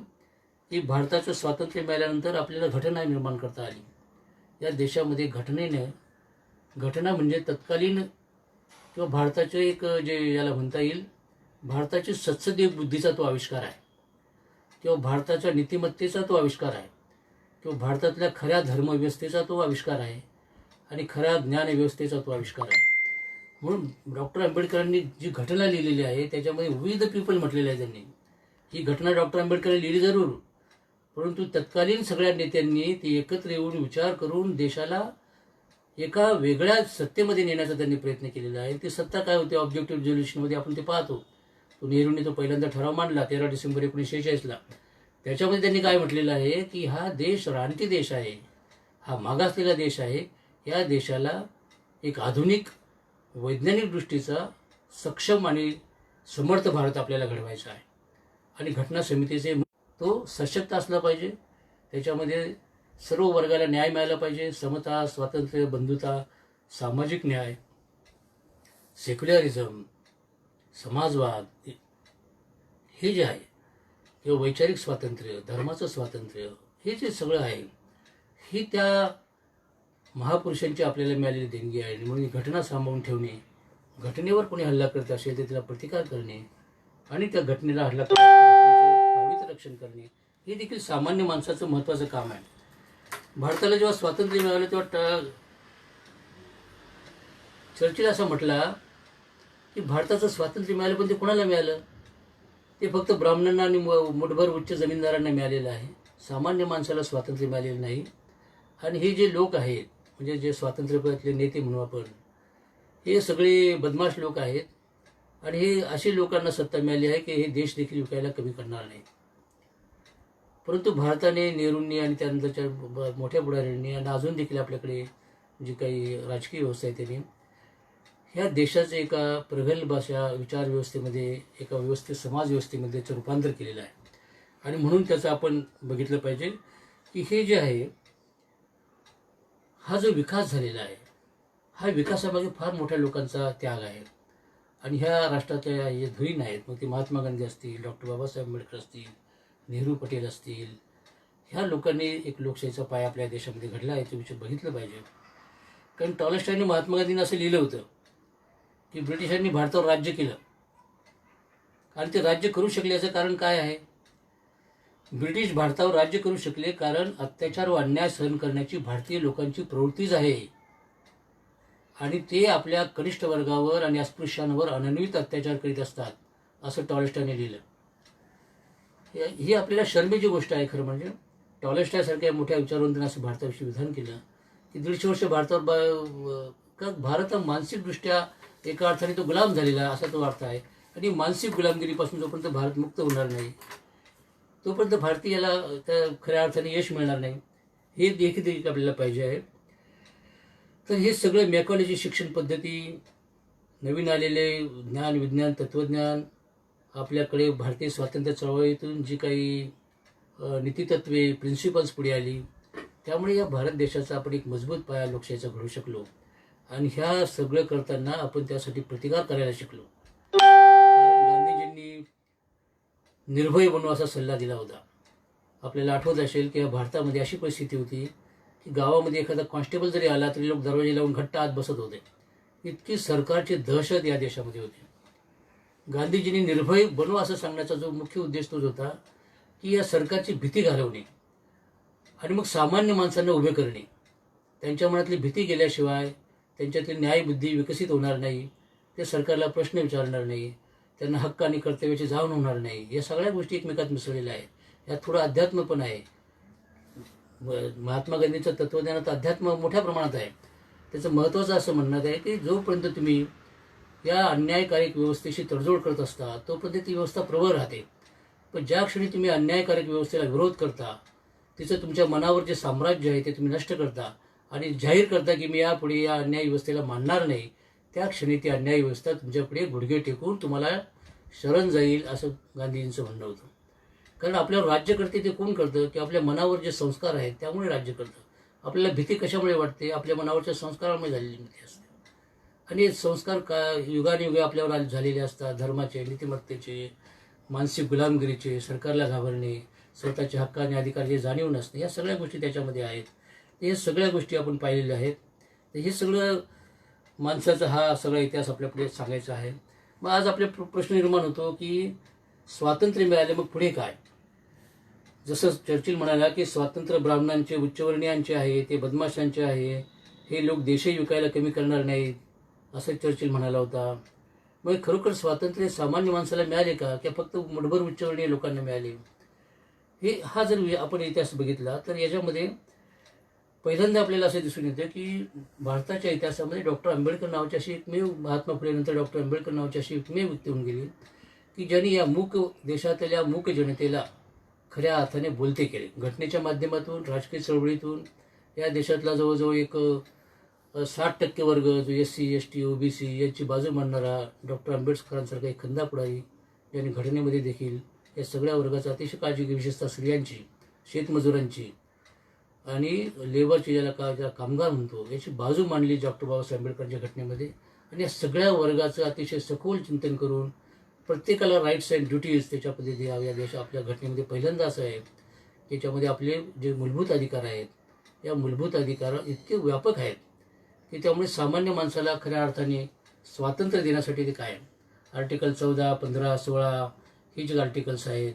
की भारताचं स्वातंत्र्य मिळाल्यानंतर आपल्याला घटना निर्माण करता आली. या देशामध्ये घटना म्हणजे तत्कालीन किंवा भारताचे एक जे याला म्हणता येईल भारताची सत्सदीय बुद्धीचा तो आविष्कार आहे किंवा भारताच्या नीतिमत्तेचा तो आविष्कार आहे किंवा भारतातल्या खऱ्या धर्मव्यवस्थेचा तो आविष्कार आहे आणि खऱ्या ज्ञानव्यवस्थेचा तो आविष्कार आहे. म्हणून डॉक्टर आंबेडकरांनी जी घटना लिहिलेली आहे त्याच्यामध्ये विविध पीपल म्हटलेलं आहे. त्यांनी ही घटना डॉक्टर आंबेडकरांनी लिहिली जरूर, परंतु तत्कालीन सगळ्या नेत्यांनी ती एकत्र येऊन विचार करून देशाला एका वेगळ्या सत्तेमध्ये नेण्याचा त्यांनी प्रयत्न केलेला आहे. ती सत्ता काय होती ऑब्जेक्टिव्ह रिझोल्युशनमध्ये आपण ते पाहतो. नेहरूंनी तो पहिल्यांदा ठराव मांडला 13 डिसेंबर 1946ला. त्याच्यामध्ये त्यांनी काय म्हटलेलं आहे की हा देश रानटी देश आहे, हा मागासलेला देश आहे. या देशाला एक आधुनिक वैज्ञानिक दृष्टीचा सक्षम आणि समर्थ भारत आपल्याला घडवायचा आहे आणि घटना समितीचे तो सशक्त असला पाहिजे. त्याच्यामध्ये सर्व वर्गाला न्याय मिळाला पाहिजे. समता, स्वातंत्र्य, बंधुता, सामाजिक न्याय, सेक्युलरिझम, समाजवाद, हे जे आहे किंवा वैचारिक स्वातंत्र्य, धर्माचं स्वातंत्र्य, हे जे सगळं आहे ही त्या महापुरुषांची आपल्याला मिळालेली देणगी आहे. म्हणून घटना सांभाळून ठेवणे, घटनेवर कोणी हल्ला करत असेल तर त्याला प्रतिकार करणे आणि त्या घटनेला हल्ला घटनेचं रक्षण करणे हे देखील सामान्य माणसाचं महत्त्वाचं काम आहे. भारताला जेव्हा स्वातंत्र्य मिळालं तेव्हा चर्चिल असं म्हटला की भारताचं स्वातंत्र्य मिळालं, पण ते कोणाला मिळालं? ते फक्त ब्राह्मणांना आणि मुठभर उच्च जमीनदारांना मिळालेलं आहे. सामान्य माणसाला स्वातंत्र्य मिळालेलं नाही. आणि हे जे लोक आहेत, म्हणजे जे स्वातंत्र्यपदातले नेते म्हणू आपण, हे सगळे बदमाश लोक आहेत. आणि हे असे लोकांना सत्ता मिळाली आहे की हे देश देखील विकायला कमी करणार नाही. परंतु भारताने, नेहरूंनी आणि त्यानंतरच्या मोठ्या पुढाऱ्यांनी आणि अजून देखील आपल्याकडे जी काही राजकीय व्यवस्था आहे त्यांनी ह्या देशाचं एका प्रगल्भ अशा विचार व्यवस्थेमध्ये, एका व्यवस्थित समाज व्यवस्थेमध्ये त्याचं रूपांतर केलेलं आहे. आणि म्हणून त्याचं आपण बघितलं पाहिजे की हे जे आहे, हा जो विकास झालेला आहे, हा विकासामागे फार मोठ्या लोकांचा त्याग आहे. आणि ह्या राष्ट्राच्या हे धुरीण आहेत, मग ते महात्मा गांधी असतील, डॉक्टर बाबासाहेब आंबेडकर असतील, नेहरू पटेल असतील, ह्या लोकांनी एक लोकशाहीचा पाया आपल्या देशामध्ये घडला आहे. ते बघितलं पाहिजे. कारण टॉलस्टॉयने महात्मा गांधींनी असं लिहिलं होतं की ब्रिटिशांनी भारतावर राज्य केलं. आणि ते राज्य करू शकले याचं कारण काय आहे? ब्रिटिश भारतावर राज्य करू शकले कारण अत्याचार व अन्याय सहन करण्याची भारतीय लोकांची प्रवृत्तीच आहे. आणि ते आपल्या कनिष्ठ वर्गावर आणि अस्पृश्यांवर अनन्वित अत्याचार करीत असतात, असं टॉलस्टॉयने लिहिलं. ही आपल्याला शर्मेची गोष्ट आहे. खरं म्हणजे टॉलस्टॉयसारख्या मोठ्या विचारवंतांनी असं भारताविषयी विधान केलं की 150 वर्ष भारतावर भारत मानसिकदृष्ट्या एका अर्थाने तो गुलाम झालेला असा तो अर्थ आहे. आणि मानसिक गुलामगिरीपासून जोपर्यंत भारत मुक्त होणार नाही तोपर्यंत भारतीयाला त्या खऱ्या अर्थाने यश मिळणार नाही. हे देखील आपल्याला पाहिजे आहे. तर हे सगळं मॅकॉलेजी शिक्षण पद्धती, नवीन आलेले ज्ञान, विज्ञान, तत्त्वज्ञान, आपल्याकडे भारतीय स्वातंत्र्य चळवळीतून जी काही नीतितत्वे, प्रिन्सिपल्स पुढे आली, त्यामुळे या भारत देशाचा आपण एक मजबूत पाया लोकशाहीचा घडू शकलो. आणि ह्या सगळं करताना आपण त्यासाठी प्रतिकार करायला शिकलो. कारण गांधीजींनी निर्भय बनू असा सल्ला दिला होता. आपल्याला आठवत असेल की भारतामध्ये अशी परिस्थिती होती की गावामध्ये एखादा कॉन्स्टेबल जरी आला तरी लोक दरवाजे लावून घट्ट आत बसत होते. इतकी सरकारची दहशत या देशामध्ये होती. गांधीजींनी निर्भय बनू असं सांगण्याचा जो मुख्य उद्देश तोच होता की या सरकारची भीती घालवणे आणि मग सामान्य माणसांना उभे करणे. त्यांच्या मनातली भीती गेल्याशिवाय त्यांच्यातली न्यायबुद्धी विकसित होणार नाही. ते सरकारला प्रश्न विचारणार नाही. त्यांना हक्क आणि कर्तव्याची जाण होणार नाही. या सगळ्या गोष्टी एकमेकात मिसळलेल्या आहेत. यात थोडं अध्यात्म पण आहे. महात्मा गांधींचं तत्त्वज्ञानात अध्यात्म मोठ्या प्रमाणात आहे. त्याचं महत्त्वाचं असं म्हणण्यात आहे की जोपर्यंत तुम्ही या अन्यायकारक व्यवस्थेशी तडजोड करत असता तोपर्यंत ती व्यवस्था प्रबळ राहते. पण ज्या क्षणी तुम्ही अन्यायकारक व्यवस्थेला विरोध करता, तिचं तुमच्या मनावर जे साम्राज्य आहे ते तुम्ही नष्ट करता आणि जाहीर करता की मी यापुढे या अन्याय व्यवस्थेला मानणार नाही, त्या क्षणी ती अन्याय व्यवस्था तुमच्यापुढे गुडघे टेकून तुम्हाला शरण जाईल, असं गांधीजींचं म्हणणं होतं. कारण आपल्यावर राज्य करते ते कोण करतं की आपल्या मनावर जे संस्कार आहेत त्यामुळे राज्य करतं. आपल्याला भीती कशामुळे वाटते? आपल्या मनावरच्या संस्कारामुळे झालेली भीती असते. आणि हे संस्कार युगानुयुगे आपल्यावर झालेले असतात. धर्माचे, नीतिमत्तेचे, मानसिक गुलामगिरीचे, सरकारला घाबरणे, स्वतःच्या हक्क आणि अधिकारची जाणीव नसणे, या सगळ्या गोष्टी त्याच्यामध्ये आहेत. हे सगळ्या गोष्टी आपण पाहिलेल्या आहेत. तर हे सगळं माणसाचा हा सगळा इतिहास आपल्यापुढे सांगायचा आहे. मग आज आपले प्रश्न निर्माण होतो की स्वातंत्र्य मिळाले मग पुढे काय? जसं चर्चिल म्हणाला की स्वातंत्र्य ब्राह्मणांचे, उच्चवर्णीयांचे आहे, ते बदमाशांचे आहे, हे लोक देशही विकायला कमी करणार नाहीत, असं चर्चिल म्हणाला होता. मग खरोखर स्वातंत्र्य सामान्य माणसाला मिळाले का की फक्त मुठभर उच्चवर्णीय लोकांना मिळाले? हा जर आपण इतिहास बघितला तर याच्यामध्ये पहिल्यांदा आपल्याला असं दिसून येतं की भारताच्या इतिहासामध्ये डॉक्टर आंबेडकर नावाची अशी एकमेव, महात्मा फुलेनंतर डॉक्टर आंबेडकर नावाची अशी एकमेव व्यक्ती होऊन गेली की ज्यांनी या मूक देशातल्या मूक जनतेला खऱ्या अर्थाने बोलते केले. घटनेच्या माध्यमातून, राजकीय चळवळीतून या देशातला जवळजवळ एक 60% वर्ग जो SC, ST, OBC यांची बाजू मांडणारा डॉक्टर आंबेडकरांसारखा एक खंदा पुढारी, ज्यांनी घटनेमध्ये देखील या सगळ्या वर्गाचा अतिशय काळजी घेतली, विशेषतः स्त्रियांची, शेतमजुरांची, आणि लेबरची ज्याला कामगार म्हणतो याची बाजू मांडली डॉक्टर बाबासाहेब आंबेडकरांच्या घटनेमध्ये. आणि या सगळ्या वर्गाचं अतिशय सखोल चिंतन करून प्रत्येकाला राईट्स अँड ड्युटीज त्याच्या पद्धती या देश आपल्या घटनेमध्ये पहिल्यांदा असं आहे त्याच्यामध्ये आपले जे मूलभूत अधिकार आहेत या मूलभूत अधिकार इतके व्यापक आहेत की त्यामुळे सामान्य माणसाला खऱ्या अर्थाने स्वातंत्र्य देण्यासाठी ते काय आर्टिकल 14, 15, 16 ही जी आर्टिकल्स आहेत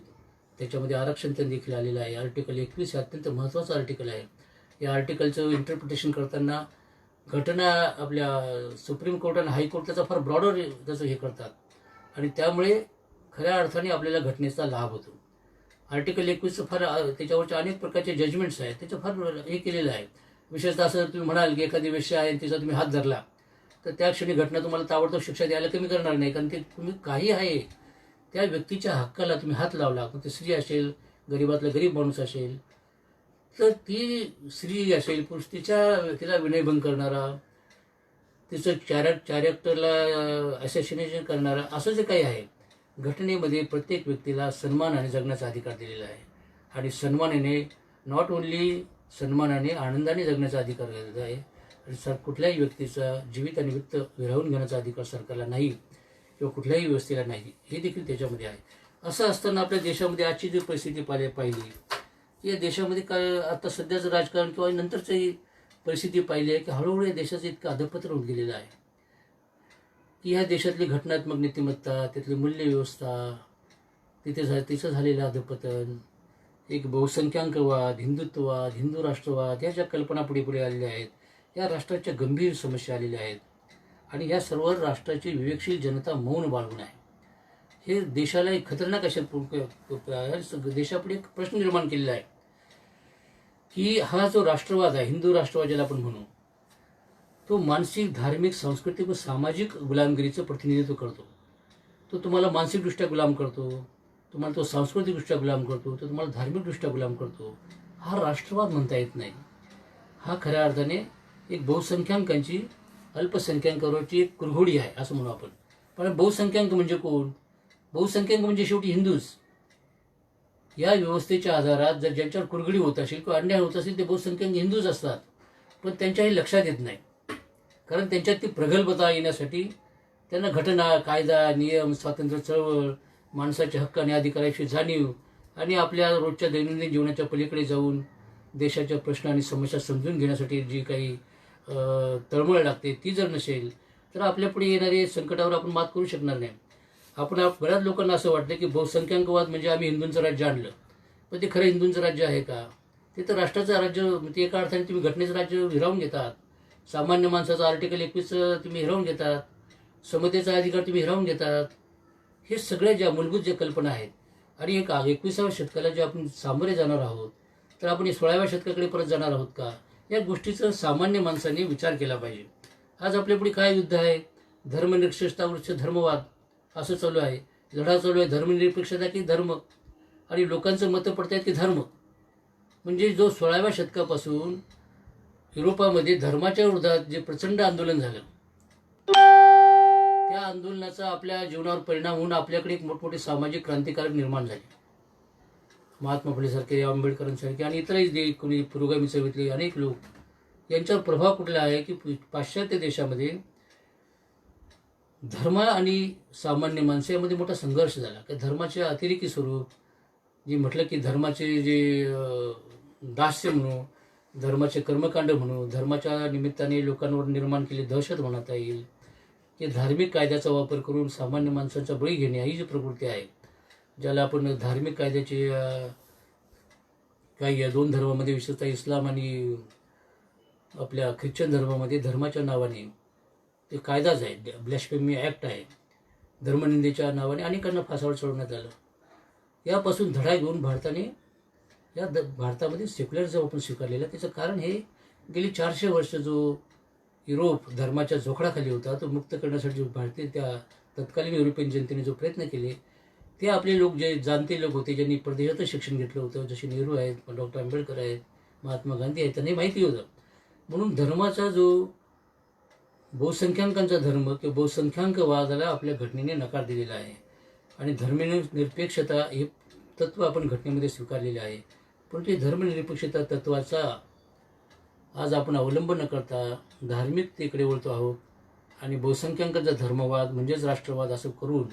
त्याच्यामध्ये आरक्षण देखील आलेलं आहे. आर्टिकल 21 हे अत्यंत महत्त्वाचं आर्टिकल आहे. या आर्टिकलचं इंटरप्रिटेशन करताना घटना आपल्या सुप्रीम कोर्ट आणि हायकोर्ट त्याचा फार ब्रॉडर त्याचं हे करतात आणि त्यामुळे खऱ्या अर्थाने आपल्याला घटनेचा लाभ होतो. आर्टिकल 21 फार त्याच्यावरच्या अनेक प्रकारचे जजमेंट्स आहेत त्याचं फार हे केलेलं आहे. विशेषतः असं तुम्ही म्हणाल की एखादी वेश्या आहे तिचा तुम्ही हात धरला तर त्या क्षणी घटना तुम्हाला ताबडतोब शिक्षा द्यायला कमी करणार नाही, कारण ते तुम्ही काही आहे त्या व्यक्तीच्या हक्काला तुम्ही हात लावला, मग ती स्त्री असेल, गरिबातला गरीब माणूस असेल, तर ती स्त्री असेल पुरुष तिला विनयभंग करणारा, तिचं कॅरेक्टरला असॅसिनेशन करणारा असं जे काही आहे घटनेमध्ये प्रत्येक व्यक्तीला सन्मानाने जगण्याचा अधिकार दिलेला आहे. आणि सन्मानाने नॉट ओन्ली सन्मानाने आनंदाने जगण्याचा अधिकार दिलेला आहे. आणि कुठल्याही व्यक्तीचा जीवित आणि वित्त विरहून घेण्याचा अधिकार सरकारला नाही किंवा कुठल्याही व्यवस्थेला नाही, हे देखील त्याच्यामध्ये आहे. असं असताना आपल्या देशामध्ये आजची जी परिस्थिती पाहिली या देशामध्ये काय आता सध्याचं राजकारण किंवा नंतरची परिस्थिती पाहिली आहे की हळूहळू या देशाचं इतकं अधपतन होत गेलेलं आहे की ह्या देशातली घटनात्मक नीतिमत्ता, तिथली मूल्यव्यवस्था, तिचं झालेलं अधपतन, एक बहुसंख्याकवाद, हिंदुत्ववाद, हिंदू राष्ट्रवाद या ज्या कल्पना पुढे आलेल्या आहेत या राष्ट्राच्या गंभीर समस्या आलेल्या आहेत. आणि या सर्व राष्ट्राची विवेकशील जनता मौन बाळगून आहे. हे देशाला एक खतरनाक अशा देशापुढे एक प्रश्न निर्माण केलेला आहे की हा जो राष्ट्रवाद आहे, हिंदू राष्ट्रवाद ज्याला आपण म्हणू, तो मानसिक, धार्मिक, सांस्कृतिक व सामाजिक गुलामगिरीचं प्रतिनिधित्व करतो. तो तुम्हाला मानसिकदृष्ट्या गुलाम करतो, तुम्हाला तो सांस्कृतिकदृष्ट्या गुलाम करतो, तो तुम्हाला धार्मिकदृष्ट्या गुलाम करतो. हा राष्ट्रवाद म्हणता येत नाही. हा खऱ्या अर्थाने एक बहुसंख्याकांची अल्पसंख्याकांवरची एक कुरघोडी आहे असं म्हणू आपण. पण बहुसंख्याक म्हणजे कोण? बहुसंख्याक म्हणजे शेवटी हिंदूच. या व्यवस्थेच्या आधारात जर ज्यांच्यावर कुरघोडी होत असेल किंवा अन्याय होत असेल ते बहुसंख्याक हिंदूच असतात. पण त्यांच्याही लक्षात येत नाही, कारण त्यांच्यात ती प्रगल्भता येण्यासाठी त्यांना घटना, कायदा, नियम, स्वातंत्र्य चळवळ, माणसाच्या हक्क आणि अधिकाराची जाणीव आणि आपल्या रोजच्या दैनंदिन जीवनाच्या पलीकडे जाऊन देशाच्या प्रश्न आणि समस्या समजून घेण्यासाठी जी काही तळमळ लागते ती जर नसेल तर आपल्यापुढे येणारे संकटावर आपण मात करू शकणार नाही. बऱ्याच लोकांना असं वाटतं की बहुसंख्याकवाद म्हणजे आम्ही हिंदूंचं राज्य आणलं, पण ते खरं हिंदूंचं राज्य आहे का? ते तर राष्ट्राचं राज्य, ते एका अर्थाने तुम्ही घटनेचं राज्य हिरावून घेतात. सामान्य माणसाचा आर्टिकल 21 तुम्ही हिरावून घेतात, समतेचा अधिकार तुम्ही हिरावून घेतात. हे सगळ्या ज्या मूलभूत ज्या कल्पना आहेत आणि 21व्या शतकाला जे आपण सामोरे जाणार आहोत तर आपण 16व्या शतकाकडे परत जाणार आहोत का, या गोष्टीचा सामान्य माणसाने विचार केला पाहिजे. आज आपल्यापुढे काय युद्ध आहे? धर्मनिरपेक्षतावरचे धर्मवाद असं चालू आहे, लढा चालू आहे. धर्मनिरपेक्षता की धर्म, आणि लोकांचं मतं पडतायत की धर्म. म्हणजे जो 16व्या शतकापासून युरोपामध्ये धर्माच्या विरोधात जे प्रचंड आंदोलन झालं त्या आंदोलनाचा आपल्या जीवनावर परिणाम होऊन आपल्याकडे एक मोठमोठे सामाजिक क्रांतिकारक निर्माण झाले. महात्मा फुलेसारखे, आंबेडकरांसारखे आणि इतरही कोणी पुरोगामी चळवळीतले अनेक लोक यांच्यावर प्रभाव कुठला आहे की पाश्चात्य देशामध्ये धर्म आणि सामान्य माणसं यामध्ये मोठा संघर्ष झाला. की धर्माचे अतिरेकी स्वरूप, जे म्हटलं की धर्माचे जे दास्य म्हणू, धर्माचे कर्मकांड म्हणू, धर्माच्या निमित्ताने लोकांवर निर्माण केली दहशत म्हणता येईल, की धार्मिक कायद्याचा वापर करून सामान्य माणसांचा बळी घेणे ही जी प्रवृत्ती आहे, ज्याला आपण धार्मिक कायद्याचे काही या दोन धर्मामध्ये विशेषतः इस्लाम आणि आपल्या ख्रिश्चन धर्मामध्ये धर्माच्या नावाने ते कायदाच आहे, ब्लॅस्फेमी ॲक्ट आहे, धर्मनिंदेच्या नावाने अनेकांना फासावर चढवण्यात आलं. यापासून धडा घेऊन भारतामध्ये सेक्युलरिझम आपण स्वीकारलेलं. त्याचं कारण हे गेली 400 वर्ष जो युरोप धर्माच्या जोखडाखाली होता तो मुक्त करण्यासाठी जो भारतीय त्या तत्कालीन युरोपियन जनतेने जो प्रयत्न केले ते आपले लोक, जे जाणते लोक होते, ज्यांनी परदेशातच शिक्षण घेतलं होतं, जसे नेहरू आहेत, डॉक्टर आंबेडकर आहेत, महात्मा गांधी आहेत, त्यांनी माहिती होतं. म्हणून धर्माचा जो बहुसंख्याकांचा धर्म किंवा बहुसंख्याकवादाला आपल्या घटनेने नकार दिलेला आहे आणि धर्मनिरपेक्षता हे तत्त्व आपण घटनेमध्ये स्वीकारलेले आहे. पण ते धर्मनिरपेक्षता तत्त्वाचा आज आपण अवलंब न करता धार्मिकतेकडे वळतो आहोत आणि बहुसंख्याकांचा धर्मवाद म्हणजेच राष्ट्रवाद असं करून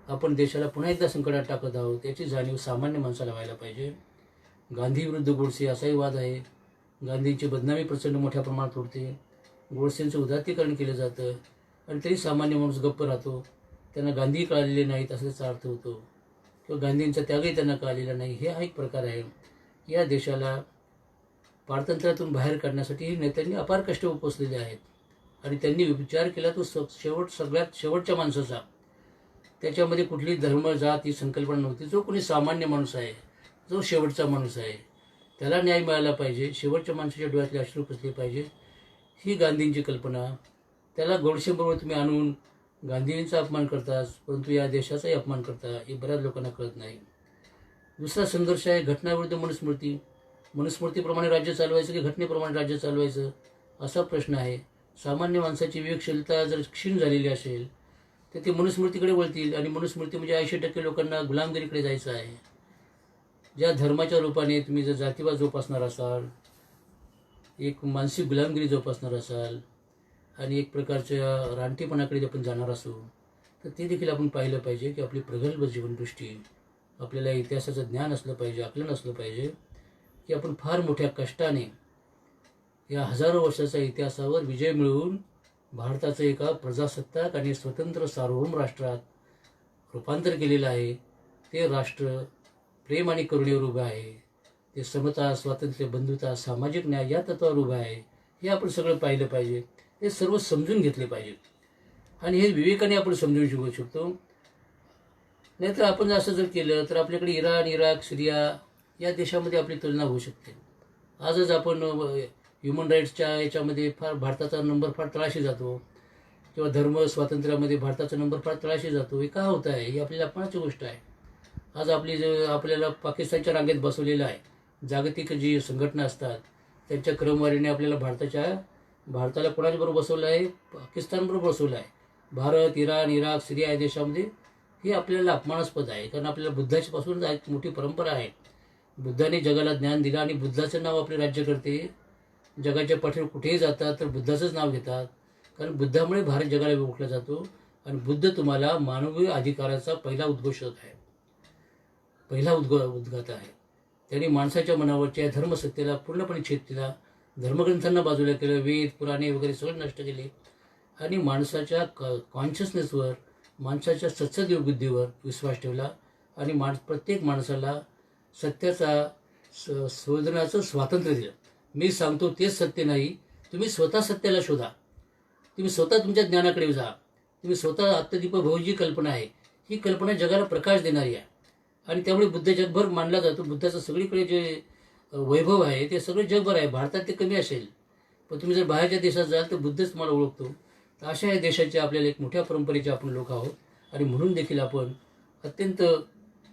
आपण देशाला पुन्हा एकदा संकटात टाकत आहोत याची जाणीव सामान्य माणसाला व्हायला पाहिजे. गांधी विरुद्ध गोडसे असाही वाद आहे. गांधींची बदनामी प्रचंड मोठ्या प्रमाणात होते. गोडसेंचं उदात्तीकरण केलं जातं आणि तरी सामान्य माणूस गप्प राहतो. त्यांना गांधी कळालेले नाहीत असा त्याचा अर्थ होतो किंवा गांधींचा त्यागही त्यांना कळालेला नाही. हे हा एक प्रकार आहे. या देशाला पारतंत्र्यातून बाहेर काढण्यासाठी नेत्यांनी अपार कष्ट उपसलेले आहेत आणि त्यांनी विचार केला तो सगळ्यात शेवटच्या माणसाचा. त्याच्यामध्ये कुठली धर्म जात ही संकल्पना नव्हती. जो कोणी सामान्य माणूस आहे, जो शेवटचा माणूस आहे, त्याला न्याय मिळाला पाहिजे. शेवटच्या माणसाच्या डोळ्यातले अश्रू पुसले पाहिजे. ही गांधींची कल्पना. त्याला गोडसेबरोबर तुम्ही आणून गांधींचा अपमान करताच, परंतु या देशाचाही अपमान करता. हे बऱ्याच लोकांना कळत नाही. दुसरा संघर्ष आहे घटनाविरुद्ध मनुस्मृती. मनुस्मृतीप्रमाणे राज्य चालवायचं की घटनेप्रमाणे राज्य चालवायचं असा प्रश्न आहे. सामान्य माणसाची विवेकशीलता जर क्षीण झालेली असेल तर ते मनुस्मृतीकडे वळतील आणि मनुस्मृती म्हणजे 80% लोकांना गुलामगिरीकडे जायचं आहे. ज्या धर्माच्या रूपाने तुम्ही जर जातीवाद जोपासणार असाल, एक मानसिक गुलामगिरी जोपासणार असाल आणि एक प्रकारच्या रानटीपणाकडे आपण जाणार असू तर ते देखील आपण पाहिलं पाहिजे की आपली प्रगल्भ जीवनदृष्टी, आपल्याला इतिहासाचं ज्ञान असलं पाहिजे, आकलन असलं पाहिजे की आपण फार मोठ्या कष्टाने या हजारो वर्षाच्या इतिहासावर विजय मिळवून भारताचं एका प्रजासत्ताक आणि स्वतंत्र सार्वभौम राष्ट्रात रूपांतर केलेलं आहे. ते राष्ट्र प्रेम आणि करुणेवर उभं आहे. ते समता, स्वातंत्र्य, बंधुता, सामाजिक न्याय या तत्वावर उभं आहे. हे आपण सगळं पाहिलं पाहिजे. हे सर्व समजून घेतले पाहिजे आणि हे विवेकाने आपण समजून शिकू शकतो. नाहीतर आपण असं जर केलं तर आपल्याकडे इराण, इराक, सिरिया या देशामध्ये आपली तुलना होऊ शकते. आजच आपण ह्युमन राईट्सच्या याच्यामध्ये फार भारताचा नंबर फार तळाशी जातो किंवा धर्म स्वातंत्र्यामध्ये भारताचा नंबर फार तळाशी जातो. हे का होत आहे? ही आपल्याला अपमानाची गोष्ट आहे. आज आपल्याला पाकिस्तानच्या रांगेत बसवलेलं आहे. जागतिक जी संघटना असतात त्यांच्या क्रमवारीने आपल्याला भारताला कोणाच्याबरोबर बसवलं आहे? पाकिस्तानबरोबर बसवलं आहे. भारत, इराण, इराक, सिरिया या देशामध्ये हे आपल्याला अपमानास्पद आहे. कारण आपल्याला बुद्धाची पासून एक मोठी परंपरा आहे. बुद्धाने जगाला ज्ञान दिलं आणि बुद्धाचं नाव आपले राज्य करते. जगाच्या पाठीवर कुठेही जातात तर बुद्धाचंच नाव घेतात. कारण बुद्धामुळे भारत जगाला ओळखला जातो आणि बुद्ध तुम्हाला मानवी अधिकाराचा पहिला उद्घोषक आहे, पहिला उद्गाता आहे. त्यांनी माणसाच्या मनावरच्या धर्मसत्तेला पूर्णपणे छेद दिला. धर्मग्रंथांना बाजूला केलं, वेद, पुराणे वगैरे सगळं नष्ट केले आणि माणसाच्या कॉन्शियसनेसवर, माणसाच्या सत्सद बुद्धीवर विश्वास ठेवला आणि प्रत्येक माणसाला सत्याचा शोधण्याचं स्वातंत्र्य दिलं. मी सांगतो तेच सत्य नाही, तुम्ही स्वतः सत्याला शोधा, तुम्ही स्वतः तुमच्या ज्ञानाकडे जा, तुम्ही स्वतः आत्मदीप भाऊची कल्पना आहे, ही कल्पना जगाला प्रकाश देणारी आहे आणि त्यामुळे बुद्ध जगभर मानला जातो. बुद्धाचं सगळीकडे जे वैभव आहे ते सगळं जगभर आहे. भारतात ते कमी असेल पण तुम्ही जर बाहेरच्या देशात जाल तर बुद्धच तुम्हाला ओळखतो. तर अशा या देशाचे आपल्याला एक मोठ्या परंपरेचे आपण लोक आहोत आणि म्हणून देखील आपण अत्यंत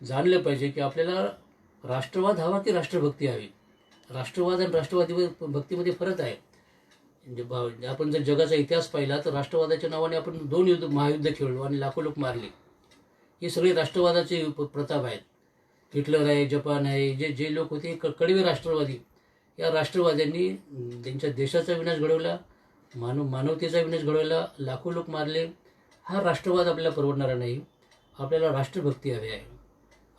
जाणलं पाहिजे की आपल्याला राष्ट्रवाद हवा की राष्ट्रभक्ती हवी. राष्ट्रवाद आणि राष्ट्रवादी भक्तीमध्ये फरक आहे. म्हणजे आपण जर जगाचा इतिहास पाहिला तर राष्ट्रवादाच्या नावाने आपण 2 महायुद्ध खेळलो आणि लाखो लोक मारले. हे सगळे राष्ट्रवादाचे प्रताप आहेत. हिटलर आहे, जपान आहे, जे लोक होते कडवे राष्ट्रवादी, या राष्ट्रवाद्यांनी त्यांच्या देशाचा विनाश घडवला, मानवतेचा विनाश घडवला, लाखो लोक मारले. हा राष्ट्रवाद आपल्याला परवडणारा नाही. आपल्याला राष्ट्रभक्ती हवी आहे.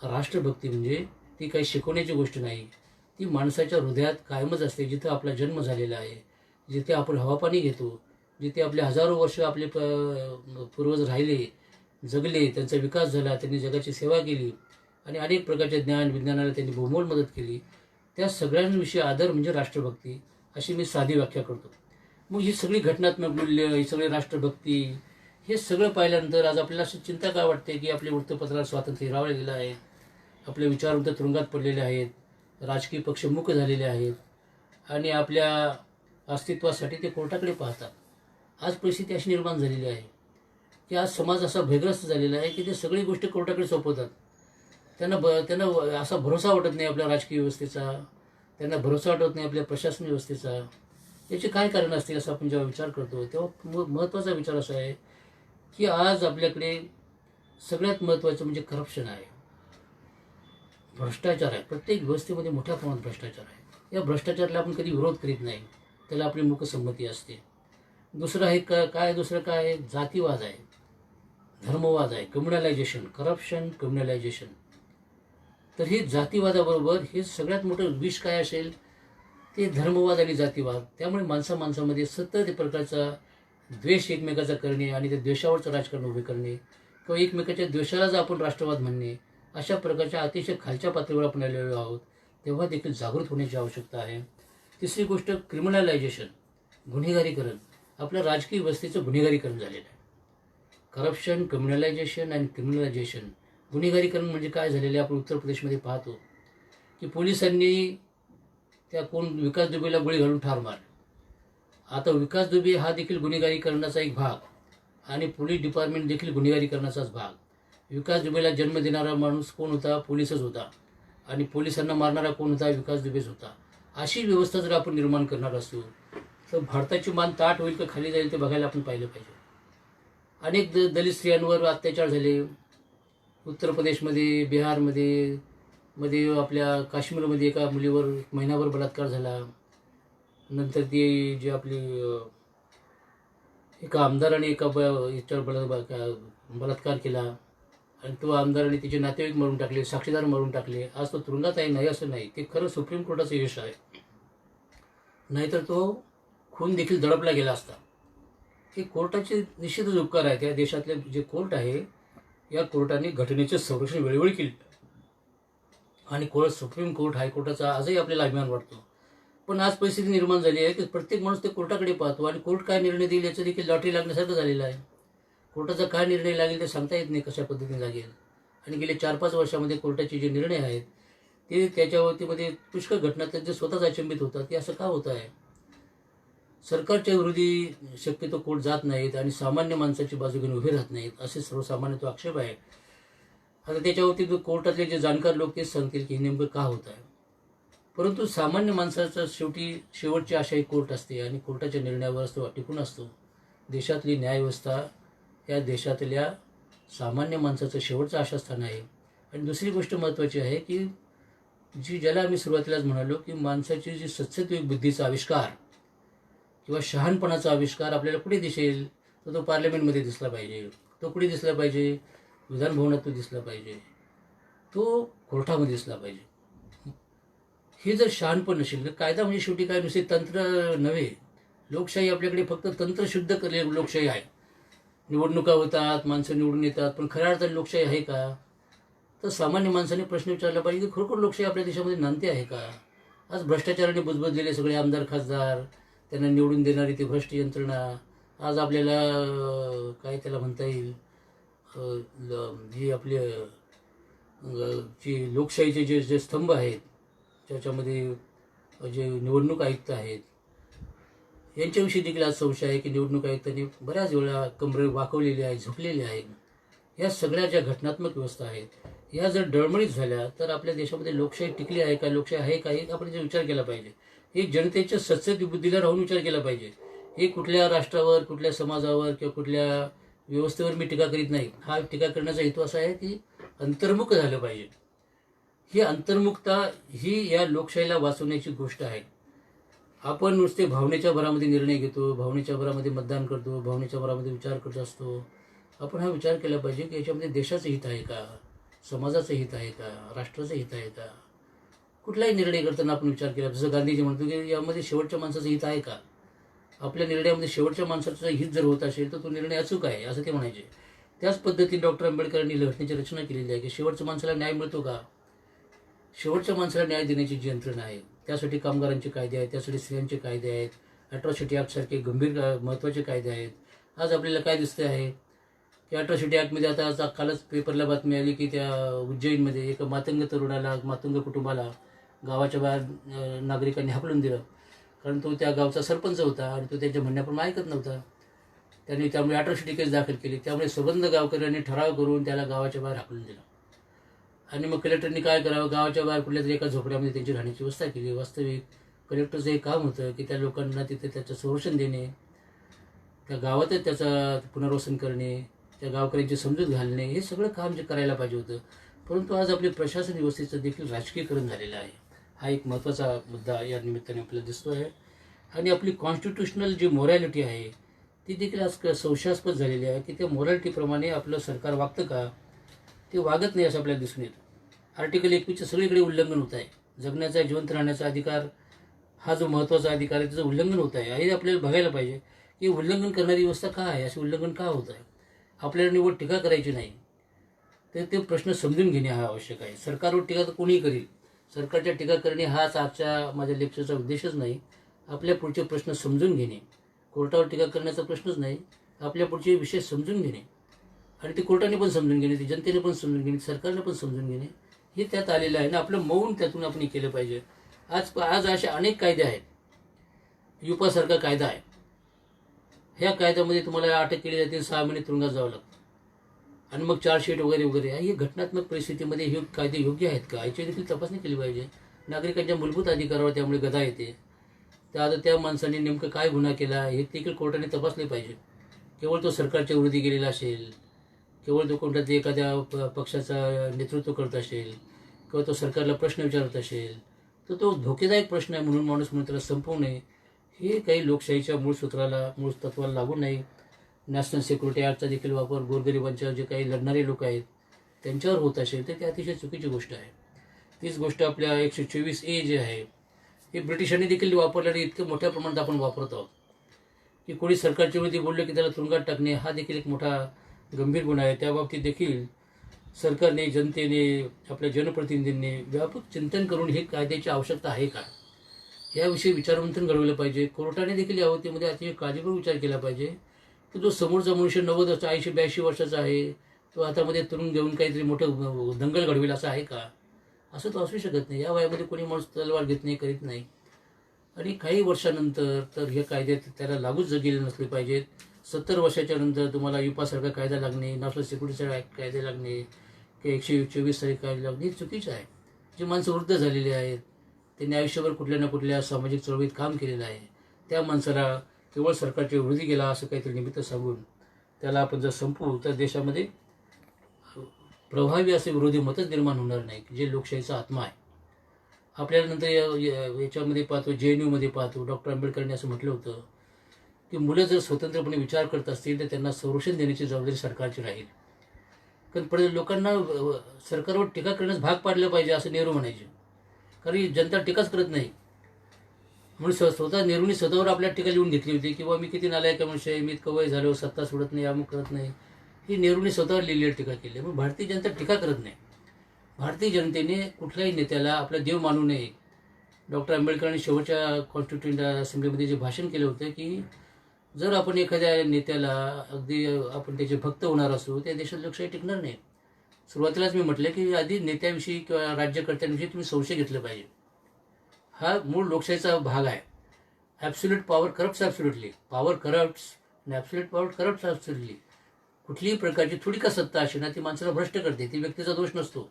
राष्ट्रभक्ती म्हणजे ती काही शिकवण्याची गोष्ट नाही, ती माणसाच्या हृदयात कायमच असते. जिथं आपला जन्म झालेला आहे, जिथे आपण हवापाणी घेतो, जिथे आपले हजारो वर्ष आपले पूर्वज राहिले, जगले, त्यांचा विकास झाला, त्यांनी जगाची सेवा केली आणि अनेक प्रकारचे ज्ञान विज्ञानाला त्यांनी बहुमोल मदत केली, त्या सगळ्यांविषयी आदर म्हणजे राष्ट्रभक्ती, अशी मी साधी व्याख्या करतो. मग ही सगळी घटनात्मक मूल्य, ही सगळी राष्ट्रभक्ती, हे सगळं पाहिल्यानंतर आज आपल्याला अशी चिंता काय वाटते की आपले वृत्तपत्राला स्वातंत्र्य हिरावले गेलं आहे, आपले विचारवंत तुरुंगात पडलेले आहेत, राजकीय पक्ष मूक झालेले आहेत आणि आपल्या अस्तित्वासाठी ते कोर्टाकडे पाहतात. आज परिस्थिती अशी निर्माण झालेली आहे की आज समाज असा भयग्रस्त झालेला आहे की ते सगळी गोष्टी कोर्टाकडे सोपवतात. त्यांना असा भरोसा वाटत नाही आपल्या राजकीय व्यवस्थेचा, त्यांना भरोसा वाटत नाही आपल्या प्रशासकीय व्यवस्थेचा. याचे काय कारण असतील असं आपण जेव्हा विचार करतो तेव्हा महत्त्वाचा विचार असा आहे की आज आपल्याकडे सगळ्यात महत्त्वाचं म्हणजे करप्शन आहे, भ्रष्टाचार आहे. प्रत्येक व्यवस्थेमध्ये मोठ्या प्रमाणात भ्रष्टाचार आहे. या भ्रष्टाचाराला आपण कधी विरोध करीत नाही. त्याला आपली मूकसंमती असते. दुसरं आहे काय दुसरं काय आहे? जातीवाद आहे, धर्मवाद आहे, कम्युनलायझेशन, करप्शन, कम्युनलायझेशन. तर हे जातीवादाबरोबर हे सगळ्यात मोठं विष काय असेल? ते धर्मवाद आणि जातीवाद. त्यामुळे माणसामध्ये सतत एक प्रकारचा द्वेष एकमेकाचा करणे आणि त्या द्वेषावरचं राजकारण उभे करणे किंवा एकमेकाच्या द्वेषाला जर आपण राष्ट्रवाद म्हणणे, अशा प्रकारच्या अतिशय खालच्या पातळीवर आपण आलेलो आहोत. तेव्हा देखील जागृत होण्याची आवश्यकता आहे. तिसरी गोष्ट क्रिमिनलायझेशन, गुन्हेगारीकरण. आपल्या राजकीय व्यवस्थेचं गुन्हेगारीकरण झालेलं आहे. करप्शन, कम्युनलायझेशन आणि क्रिमिनलायझेशन. गुन्हेगारीकरण म्हणजे काय झालेलं आहे? आपण उत्तर प्रदेशमध्ये पाहतो की पोलिसांनी त्या विकास दुबेला गोळी घालून ठार मारले. आता विकास दुबे हा देखील गुन्हेगारीकरणाचा एक भाग आणि पोलीस डिपार्टमेंट देखील गुन्हेगारीकरणाचाच भाग. विकास दुबेला जन्म देणारा माणूस कोण होता? पोलीसच होता. आणि पोलिसांना मारणारा कोण होता? विकास दुबेच होता. अशी व्यवस्था जर आपण निर्माण करणार असू तर भारताची मान ताठ होईल का खाली जाईल ते बघायला आपण पाहिलं पाहिजे. अनेक दलित स्त्रियांवर अत्याचार झाले. उत्तर प्रदेशमध्ये, बिहारमध्ये आपल्या काश्मीरमध्ये एका मुलीवर महिनाभर बलात्कार झाला. नंतर ती जी आपली एका आमदाराने याच्यावर बलात्कार केला आणि तो आमदाराने तिचे नातेवाईक मारून टाकले, साक्षीदार मारून टाकले. आज तो तुरुंगात आहे नाही असं नाही, ते खरं सुप्रीम कोर्टाचं यश आहे. नाहीतर तो खून देखील दडपला गेला असता. हे कोर्टाचे निश्चितच उपकार आहेत. या देशातले जे कोर्ट आहे, या कोर्टाने घटनेचे संरक्षण वेळोवेळी केले आणि सुप्रीम कोर्ट, हायकोर्टाचा आजही आपल्याला अभिमान वाटतो. पण आज परिस्थिती निर्माण झाली आहे की प्रत्येक माणूस ते कोर्टाकडे पाहतो आणि कोर्ट काय निर्णय देईल याचं देखील लॉटरी लागण्यासारखं झालेलं आहे. कोर्टाचा काय निर्णय लागेल ते सांगता येत नाही, कशा पद्धतीने लागेल. आणि गेले 4-5 वर्षामध्ये कोर्टाचे जे निर्णय आहेत ते त्याच्यावरतीमध्ये पुष्कळ घटना त्यांचे स्वतःच अचंबित होतात की असं का होत आहे. सरकारच्या विरोधी शक्यतो कोर्ट जात नाहीत आणि सामान्य माणसाची बाजू घेऊन उभे राहत नाहीत, असे सर्वसामान्य तो आक्षेप आहे. आता त्याच्यावरती कोर्टातले जे जाणकार लोक तेच सांगतील की हे नेमकं का होत आहे. परंतु सामान्य माणसाचं शेवटची आशा ही कोर्ट असते आणि कोर्टाच्या निर्णयावरच तो टिकून असतो. देशातली न्यायव्यवस्था या देशातल्या सामान्य माणसाचं शेवटचं आशास्थान आहे. आणि दुसरी गोष्ट महत्त्वाची आहे की ज्याला आम्ही सुरुवातीलाच म्हणालो की माणसाची जी सत्सत्विक बुद्धीचा आविष्कार किंवा शहाणपणाचा आविष्कार आपल्याला कुठे दिसेल? तर तो पार्लमेंटमध्ये दिसला पाहिजे. तो कुठे दिसला पाहिजे? विधानभवनात तो दिसला पाहिजे. तो कोर्टामध्ये दिसला पाहिजे. हे जर शहाणपण नसेल तर कायदा म्हणजे शेवटी काय नुसते तंत्र नव्हे. लोकशाही आपल्याकडे फक्त तंत्रशुद्ध करलेली लोकशाही आहे. निवडणुका होतात, माणसं निवडून येतात, पण खऱ्या अर्थाने लोकशाही आहे का? तर सामान्य माणसाने प्रश्न विचारला पाहिजे की खरोखर लोकशाही आपल्या देशामध्ये नांदते आहे का? आज भ्रष्टाचाराने बुजबजलेले सगळे आमदार, खासदार, त्यांना निवडून देणारी ती भ्रष्ट यंत्रणा, आज आपल्याला काय त्याला म्हणता येईल, जी आपले जी लोकशाहीचे जे स्तंभ आहेत ज्याच्यामध्ये जे निवडणूक आयुक्त आहेत यांच्याविषयी देखील आज संशय आहे की निवडणूक आयुक्तांनी बऱ्याच वेळा कमरे वाकवलेली आहे, झुकलेले आहेत. या सगळ्या ज्या घटनात्मक व्यवस्था आहेत या जर डळमळीत झाल्या तर आपल्या देशामध्ये लोकशाही टिकली आहे का, लोकशाही आहे का, हे आपण विचार केला पाहिजे. हे जनतेच्या सत्सद बुद्धीला राहून विचार केला पाहिजे. हे कुठल्या राष्ट्रावर, कुठल्या समाजावर किंवा कुठल्या व्यवस्थेवर मी टीका करीत नाही. हा टीका करण्याचा हेतू असा आहे की अंतर्मुख झालं पाहिजे. ही अंतर्मुखता ही या लोकशाहीला वाचवण्याची गोष्ट आहे. आपण नुसते भावनेच्या भरामध्ये निर्णय घेतो, भावनेच्या भरामध्ये मतदान करतो, भावनेच्या भरामध्ये विचार करत असतो. आपण हा विचार केला पाहिजे की याच्यामध्ये देशाचं हित आहे का, समाजाचं हित आहे का, राष्ट्राचं हित आहे का. कुठलाही निर्णय करताना आपण विचार केला. जसं गांधीजी म्हणतो की यामध्ये शेवटच्या माणसाचं हित आहे का. आपल्या निर्णयामध्ये शेवटच्या माणसाचं हित जर होत असेल तर तो निर्णय अचूक आहे असं ते म्हणायचे. त्याच पद्धतीने डॉक्टर आंबेडकरांनी घटनेची रचना केलेली आहे की शेवटच्या माणसाला न्याय मिळतो का. शेवटच्या माणसाला न्याय देण्याची जी यंत्रणा आहे त्यासाठी कामगारांचे कायदे आहेत, त्यासाठी स्त्रियांचे कायदे आहेत, अॅट्रॉसिटी ॲक्टसारखे गंभीर महत्त्वाचे कायदे आहेत. आज आपल्याला काय दिसतं आहे की अॅट्रॉसिटी ॲक्टमध्ये आता कालच पेपरला बातमी आली की त्या उज्जैनमध्ये एका मातंग तरुणाला, मातंग कुटुंबाला गावाच्या बाहेर नागरिकांनी हाकलून दिलं. कारण तो त्या गावचा सरपंच होता आणि तो त्यांच्या म्हणण्याप्रमाणे ऐकत नव्हता. त्यांनी त्यामुळे अॅट्रॉसिटी केस दाखल केली. त्यामुळे सबंध गावकऱ्यांनी ठराव करून त्याला गावाच्या बाहेर हाकलून दिलं. आणि मग कलेक्टरनी काय करावं, गावाच्या बाहेर कुठल्या तरी एका झोपड्यामध्ये त्यांची राहण्याची व्यवस्था केली. वास्तविक कलेक्टरचं हे काम होतं की त्या लोकांना तिथे त्याचं संरक्षण देणे, त्या गावातच त्याचा पुनर्वसन करणे, त्या गावकऱ्यांची समजूत घालणे, हे सगळं काम जे करायला पाहिजे होतं. परंतु आज आपले प्रशासन व्यवस्थेचं देखील राजकीयकरण झालेलं आहे. हा एक महत्त्वाचा मुद्दा या निमित्ताने आपल्याला दिसतो आहे. आणि आपली कॉन्स्टिट्यूशनल जी मोरॅलिटी आहे ती देखील आज संशयास्पद झालेली आहे की त्या मोरॅलिटीप्रमाणे आपलं सरकार वागतं का, ते वागत नाही असं आपल्याला दिसून येतं. आर्टिकल 21चं सगळीकडे उल्लंघन होत आहे. जगण्याचा, जिवंत राहण्याचा अधिकार, हा जो महत्त्वाचा अधिकार आहे त्याचं उल्लंघन होत आहे. हे आपल्याला बघायला पाहिजे की उल्लंघन करणारी व्यवस्था का आहे, असे उल्लंघन का होत आहे. आपल्याला निवड टीका करायची नाही, तर ते प्रश्न समजून घेणे हा आवश्यक आहे. सरकारवर टीका तर कोणीही करील, सरकारच्या टीका करणे हाच आजच्या माझ्या लेक्चरचा उद्देशच नाही. आपल्या पुढचे प्रश्न समजून घेणे, कोर्टावर टीका करण्याचा प्रश्नच नाही. आपल्या पुढचे विषय समजून घेणे आणि ते कोर्टाने पण समजून घेणे, ते जनतेने पण समजून घेणे, सरकारने पण समजून घेणे, हे त्यात आलेलं आहे ना. आपलं मौन त्यातून आपण केलं पाहिजे. आज आज असे अनेक कायदे आहेत. युपासारखा कायदा आहे. ह्या कायद्यामध्ये तुम्हाला अटक केली जाते, 6 महिने तुरुंगात जावं लागतं आणि मग चार्जशीट वगैरे वगैरे. ही घटनात्मक परिस्थितीमध्ये हे कायदे योग्य आहेत का, याची देखील तपासणी केली पाहिजे. नागरिकांच्या मूलभूत अधिकारावर त्यामुळे गदा येते. त्या माणसाने नेमकं काय गुन्हा केला हे देखील कोर्टाने तपासले पाहिजे. केवळ तो सरकारच्या विरोधी गेलेला असेल, केवळ तो कोणत्या एखाद्या पक्षाचा नेतृत्व करत असेल किंवा तो सरकारला प्रश्न विचारत असेल तर तो धोकेदायक प्रश्न आहे म्हणून माणूस म्हणून त्याला संपवू नये. हे काही लोकशाहीच्या मूळ सूत्राला, मूळ तत्वाला लागू नाही. नॅशनल सिक्युरिटी ॲक्टचा देखील वापर गोरगरिबांच्या जे काही लढणारे लोक आहेत त्यांच्यावर होत असेल तर ते अतिशय चुकीची गोष्ट आहे. तीच गोष्ट आपल्या 124A जे आहे हे ब्रिटिशांनी देखील वापरल्याने इतकं मोठ्या प्रमाणात आपण वापरत आहोत की कोणी सरकारच्या विरोधी बोललं की त्याला तुरुंगात टाकणे हा देखील एक मोठा गंभीर गुन्हा आहे. त्या बाबतीत देखील सरकारने, जनतेने, आपल्या जनप्रतिनिधींनी व्यापक चिंतन करून हे कायद्याची आवश्यकता आहे का याविषयी विचारमंथन घडवलं पाहिजे. कोर्टाने देखील या बाबतीमध्ये अतिशय काळजीपूर्वक विचार केला पाहिजे की जो समोरचा मनुष्य 90, 80, 82 वर्षाचा आहे, तो हातामध्ये तरुण घेऊन काहीतरी मोठं दंगल घडवेल असं आहे का? असं तो असू शकत नाही. या वयामध्ये कोणी माणूस तलवार घेत नाही, करीत नाही. आणि काही वर्षानंतर तर हे कायदे त्याला लागूच गेले नसले पाहिजेत. 70 वर्षाच्या नंतर तुम्हाला युपासारखा कायदा लागणे, नॅशनल सिक्युरिटीचा कायदे लागणे, की 124 तारीख कायदे लागणे हे चुकीचं आहे. जे माणसं वृद्ध झालेली आहेत, त्यांनी आयुष्यभर कुठल्या ना कुठल्या सामाजिक चळवळीत काम केलेलं आहे, त्या माणसाला केवळ सरकारच्या विरोधी गेला असं काहीतरी निमित्त सांगून त्याला आपण जर संपवू तर देशामध्ये प्रभावी असे विरोधी मतच निर्माण होणार नाही, जे लोकशाहीचा आत्मा आहे. आपल्याला नंतर याच्यामध्ये पाहतो, JNUमध्ये पाहतो, डॉक्टर आंबेडकरांनी असं म्हटलं होतं की मुलं जर स्वतंत्रपणे विचार करत असतील तर त्यांना संरक्षण देण्याची जबाबदारी सरकारची राहील. कारण लोकांना सरकारवर टीका करण्यास भाग पाडलं पाहिजे असं नेहरू म्हणायचे. कारण जनता टीकाच करत नाही म्हणून स्वतः नेहरूंनी स्वतःवर आपल्या टीका लिहून घेतली होती किंवा मी किती नालायक मनुष्य आहे, मी इतकं वय झालो, सत्ता सोडत नाही, अमुक करत नाही, ही नेहरूंनी स्वतःवर लिहिलेली टीका केली. मग भारतीय जनता टीका करत नाही. भारतीय जनतेने कुठल्याही नेत्याला आपला देव मानू नये. डॉक्टर आंबेडकरांनी शेवटच्या कॉन्स्टिट्यूंट असेंब्लीमध्ये जे भाषण केलं होतं की जर आपण एखाद्या नेत्याला अगदी आपण त्याचे भक्त होणार असू, त्या देशात लोकशाही टिकणार नाही. सुरुवातीलाच मी म्हटलं की आधी नेत्याविषयी किंवा राज्यकर्त्यांविषयी तुम्ही संशय घेतले पाहिजे. हा मूळ लोकशाहीचा भाग आहे. Absolute power corrupts absolutely, power corrupts आणि ॲब्सोल्यूट पॉवर करप्ट्स ॲब्सोल्युटली. कुठलीही प्रकारची थोडी का सत्ता अशी ना ती माणसाला भ्रष्ट करते, ती व्यक्तीचा दोष नसतो.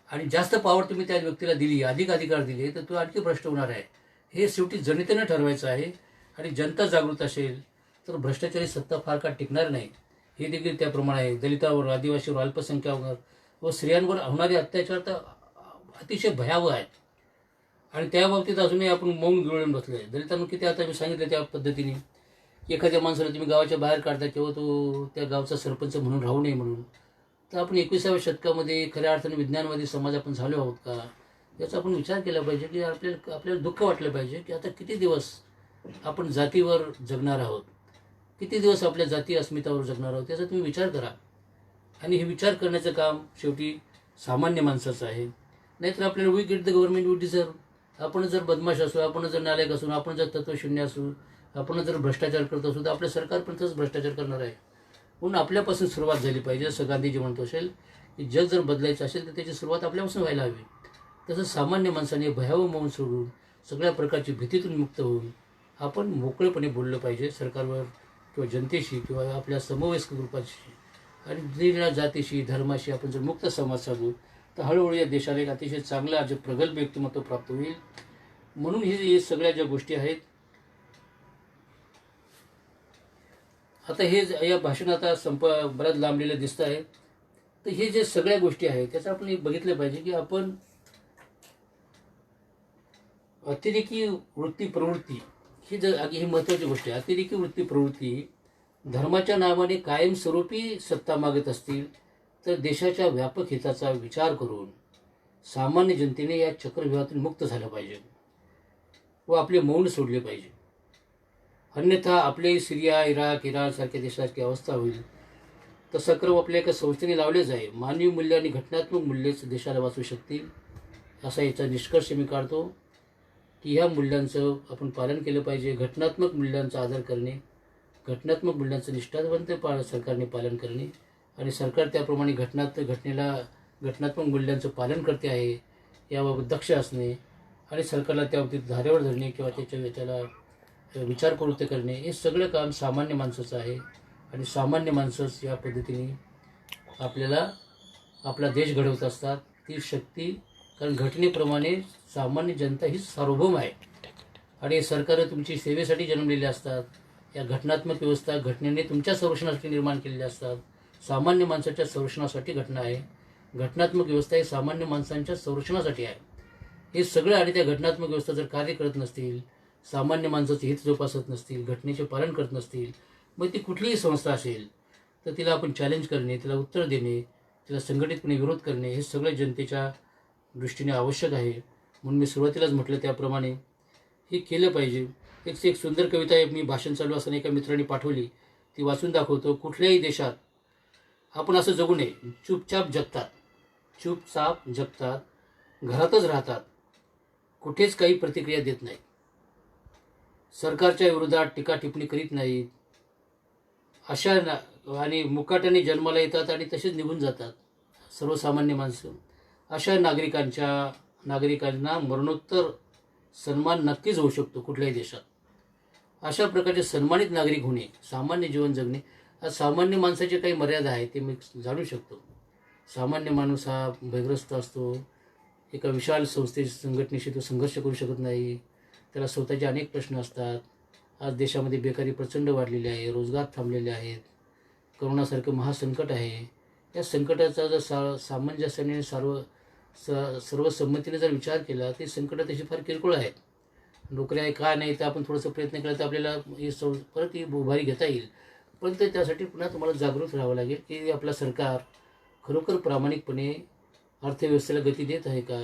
आणि जास्त पॉवर तुम्ही त्या व्यक्तीला दिली, अधिक अधिकार दिले तर तो आणखी भ्रष्ट होणार आहे. हे शेवटी जनतेनं ठरवायचं आहे. आणि जनता जागृत असेल तर भ्रष्टाचारी सत्ता फार काळ टिकणार नाही. हे देखील त्याप्रमाणे आहे. दलितावर, आदिवासीवर, अल्पसंख्याकांवर व स्त्रियांवर होणारे अत्याचार तर अतिशय भयावह आहेत. आणि त्या बाबतीत अजूनही आपण मौन गिळून बसलो आहे. दलितांना किती आता मी सांगितलं त्या पद्धतीने की एखाद्या माणसाला तुम्ही गावाच्या बाहेर काढता तेव्हा तो त्या गावचा सरपंच म्हणून राहू नये म्हणून. तर आपण 21व्या शतकामध्ये खऱ्या अर्थाने विज्ञानवादी समाज आपण झालो आहोत का, याचा आपण विचार केला पाहिजे. की आपल्याला दुःख वाटलं पाहिजे की आता किती दिवस आपण जातीवर जगणार आहोत, किती दिवस आपल्या जाती अस्मितावर जगणार आहोत, याचा तुम्ही विचार करा. आणि हे विचार करण्याचं काम शेवटी सामान्य माणसाचं आहे. नाहीतर आपल्याला we get the government we deserve. आपण जर बदमाश असू, आपण जर नालायक असू, आपण जर तत्वशून्य असू, आपण जर भ्रष्टाचार करत असू तर आपल्या सरकार पण तसंच भ्रष्टाचार करणार आहे. म्हणून आपल्यापासून सुरुवात झाली पाहिजे. जसं गांधीजी म्हणतो असेल की जग जर बदलायचं असेल तर त्याची सुरुवात आपल्यापासून व्हायला हवी. तसं सामान्य माणसाने भयावह मौन सोडून सगळ्या प्रकारची भीतीतून मुक्त होऊन आपण मोकळेपणे बोललं पाहिजे सरकारवर किंवा जनतेशी किंवा आपल्या समवयस्क ग्रुपाशी. आणि वेगवेगळ्या जातीशी, धर्माशी आपण जर मुक्त संवाद साधू तर हळूहळू या देशाला एक अतिशय चांगलं जे प्रगल्भ व्यक्तिमत्व प्राप्त होईल. म्हणून हे सगळ्या ज्या गोष्टी आहेत, आता हे या भाषण आता बऱ्याच लांबलेलं दिसतं आहे. तर हे जे सगळ्या गोष्टी आहेत त्याचं आपण बघितलं पाहिजे की आपण अतिरेकी वृत्ती प्रवृत्ती ही महत्त्वाची गोष्ट आहे. अतिरेकी वृत्ती प्रवृत्ती धर्माच्या नावाने कायमस्वरूपी सत्ता मागत असतील तर देशाच्या व्यापक हिताचा विचार करून सामान्य जनतेने या चक्रव्यूहातून मुक्त झालं पाहिजे व आपले मौन सोडले पाहिजे. अन्यथा आपले सिरिया, इराक, इराण सारख्या देशासारखी अवस्था होईल. तसा क्रम आपल्या एका संस्थेने लावले जाईल. मानवी मूल्य आणि घटनात्मक मूल्येच देशाला वाचवू शकतील असा याचा निष्कर्ष मी काढतो की ह्या मूल्यांचं आपण पालन केलं पाहिजे. घटनात्मक मूल्यांचा आदर करणे, घटनात्मक मूल्यांचं निष्ठावंत सरकारने पालन करणे आणि सरकार त्याप्रमाणे घटनात्मक मूल्यांचं पालन करते आहे याबाबत दक्ष असणे आणि सरकारला त्याबाबतीत धारेवर धरणे किंवा त्याला विचार प्रवृत्त करणे हे सगळं काम सामान्य माणसाचं आहे. आणि सामान्य माणसंच या पद्धतीने आपला देश घडवत असतात. ती शक्ती, कारण घटनेप्रमाणे सामान्य जनता ही सार्वभौम आहे आणि सरकारं तुमची सेवेसाठी जन्मलेली असतात. या घटनात्मक व्यवस्था घटनेने तुमच्या संरक्षणासाठी निर्माण केलेल्या असतात. सामान्य माणसाच्या संरक्षणासाठी घटना आहे. घटनात्मक व्यवस्था ही सामान्य माणसांच्या संरक्षणासाठी आहे. हे सगळं आणि त्या घटनात्मक व्यवस्था जर कार्य करत नसतील, सामान्य माणसाचे हित जोपासत नसतील, घटनेचे पालन करत नसतील, मग ती कुठलीही संस्था असेल तर तिला आपण चॅलेंज करणे, तिला उत्तर देणे, तिला संघटितपणे विरोध करणे हे सगळं जनतेच्या दृष्टीने आवश्यक आहे. म्हणून मी सुरुवातीलाच म्हटलं त्याप्रमाणे हे केलं पाहिजे. एक सुंदर कविता आहे, मी भाषण चालू असताना एका मित्राने पाठवली, ती वाचून दाखवतो. कुठल्याही देशात आपण असं जगू नये. चुपचाप जगतात, घरातच राहतात, कुठेच काही प्रतिक्रिया देत नाहीत, सरकारच्या विरोधात टीका टिप्पणी करीत नाहीत, आणि मुकाट्याने जन्माला येतात आणि तसेच निघून जातात सर्वसामान्य माणसं. अशा नागरिकांना मरणोत्तर सन्मान नक्कीच होऊ शकतो कुठल्याही देशात. अशा प्रकारचे सन्मानित नागरिक होणे, सामान्य जीवन जगणे. आज सामान्य माणसाची काही मर्यादा आहे ते मी जाणू शकतो. सामान्य माणूस हा भयग्रस्त असतो. एका विशाल संघटनेशी तो संघर्ष करू शकत नाही. त्याला स्वतःचे अनेक प्रश्न असतात. आज देशामध्ये बेकारी प्रचंड वाढलेली आहे, रोजगार थांबलेले आहेत, करोनासारखं महासंकट आहे. या संकटाचा जर सामंजस्याने सर्वसंमतीने जर विचार केला ते संकट तशी फार किरकोळ आहेत. नोकऱ्या आहे का नाही तर आपण थोडंसं प्रयत्न केला तर आपल्याला परत ही उभारी घेता येईल. पण त्यासाठी पुन्हा तुम्हाला जागृत राहावं लागेल की आपला सरकार खरोखर प्रामाणिकपणे अर्थव्यवस्थेला गती देत आहे का,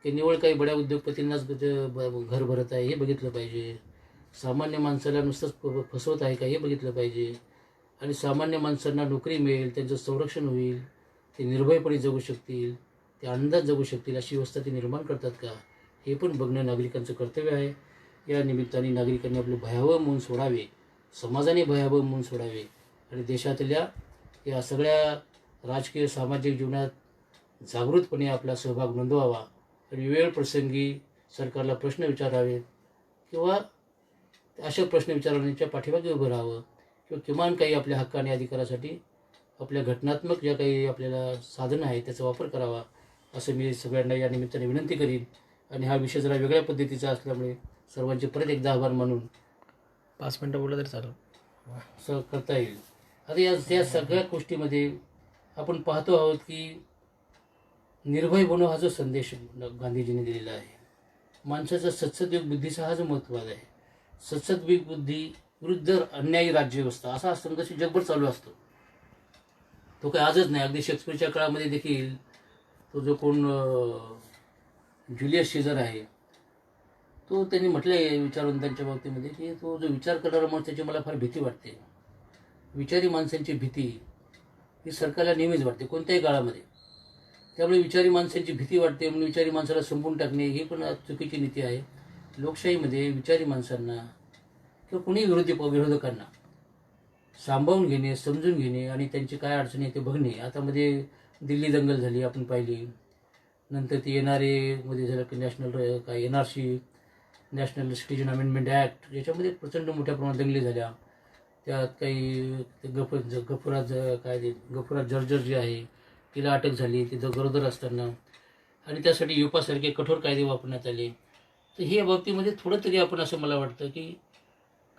की निवळ काही बड्या उद्योगपतींनाच घर भरत आहे हे बघितलं पाहिजे. सामान्य माणसाला नुसतंच फसवत आहे का हे बघितलं पाहिजे. आणि सामान्य माणसांना नोकरी मिळेल, त्यांचं संरक्षण होईल, ते निर्भयपणे जगू शकतील, ते आनंदात जगू शकतील अशी व्यवस्था ते निर्माण करतात का हे पण बघणं नागरिकांचं कर्तव्य आहे. या निमित्ताने नागरिकांनी आपलं भयावह मौन सोडावे, समाजाने भयावह मौन सोडावे आणि देशातल्या या सगळ्या राजकीय सामाजिक जीवनात जागृतपणे आपला सहभाग नोंदवावा आणि वेळ प्रसंगी सरकारला प्रश्न विचारावेत किंवा अशा प्रश्न विचारण्याच्या पाठीमागे उभं राहावं किंवा किमान काही आपल्या हक्क आणि अधिकारासाठी आपल्या घटनात्मक ज्या काही आपल्याला साधनं आहेत त्याचा वापर करावा असं मी सगळ्यांना या निमित्ताने विनंती करीन. आणि हा विषय जरा वेगळ्या पद्धतीचा असल्यामुळे सर्वांचे परत एकदा आभार मानून 5 मिनटं बोललं तरी चालेल असं करता येईल. आता या सगळ्या गोष्टीमध्ये आपण पाहतो आहोत की निर्भय बनव हा जो संदेश गांधीजींनी दिलेला आहे, माणसाचा सत्सद्योग बुद्धीचा हा जो महत्त्वाचा आहे. सत्सद्विक बुद्धी विरुद्ध अन्यायी राज्यव्यवस्था असा संघर्ष जगभर चालू असतो. तो काही आजच नाही, अगदी शेक्सपियरच्या काळामध्ये देखील तो जो कोण ज्युलियस सीझर आहे तो त्यांनी म्हटलं आहे विचारवंतांच्या बाबतीमध्ये की तो जो विचार करणारा माणूस त्याची मला फार भीती वाटते. विचारी माणसांची भीती ही सरकारला नेहमीच वाटते कोणत्याही काळामध्ये. त्यामुळे विचारी माणसांची भीती वाटते म्हणून विचारी माणसाला संपवून टाकणे ही पण चुकीची नीती आहे. लोकशाहीमध्ये विचारी माणसांना किंवा कुणी विरोधकांना सांभाळून घेणे, समजून घेणे आणि त्यांची काय अडचणी आहे ते बघणे. आता मध्ये दिल्ली दंगल झाली आपण पाहिली, नंतर ती NRA मध्ये झालं की NRC national citizen amendment act याच्यामध्ये प्रचंड मोठ्या प्रमाणात दंगली झाल्या. त्यात काही गफुरात जर्जर जी आहे तिला अटक झाली तिथं गरोदर असताना आणि त्यासाठी युपासारखे कठोर कायदे वापरण्यात आले. तर हे बाबतीमध्ये थोडं तरी आपण असं मला वाटतं की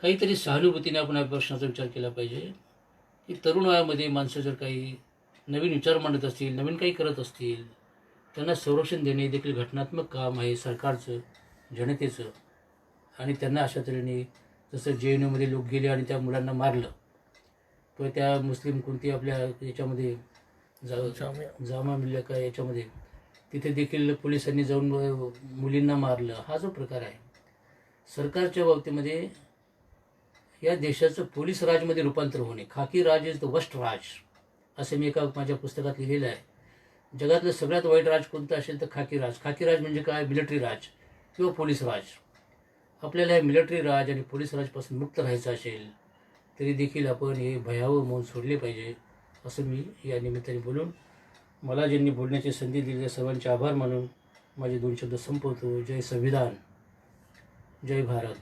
काहीतरी सहानुभूतीने आपण या प्रश्नाचा विचार केला पाहिजे की तरुण वयामध्ये माणसं जर काही नवीन विचार मांडत असतील, नवीन काही करत असतील, त्यांना संरक्षण देणे देखील घटनात्मक काम आहे सरकारचं, जनतेचं. आणि त्यांना अशा तऱ्हेने जसं JNUमध्ये लोक गेले आणि त्या मुलांना मारलं, तो त्या मुस्लिम कोणती आपल्या याच्यामध्ये जामा मिल्ल्या का याच्यामध्ये तिथे देखील पोलिसांनी जाऊन मुलींना मारलं. हा जो प्रकार आहे सरकारच्या बाबतीमध्ये या देशाचं पोलीस राजमध्ये रूपांतर होणे. खाकी राज इज द वर्स्ट राज, असं मी एका माझ्या पुस्तकात लिहिलेलं आहे. जगातलं सगळ्यात वाईट राज कोणतं असेल तर खाकी राज. खाकी राज म्हणजे काय? मिलिटरी राज किंवा पोलीस राज. आपल्याला या मिलिटरी राज आणि पोलीस राजपासून मुक्त राहायचं असेल तरी देखील आपण हे भयावह मौन सोडले पाहिजे, असं मी या निमित्ताने बोलून मला ज्यांनी बोलण्याची संधी दिली सर्वांचे आभार मानून माझे 2 शब्द संपवतो. जय संविधान, जय भारत.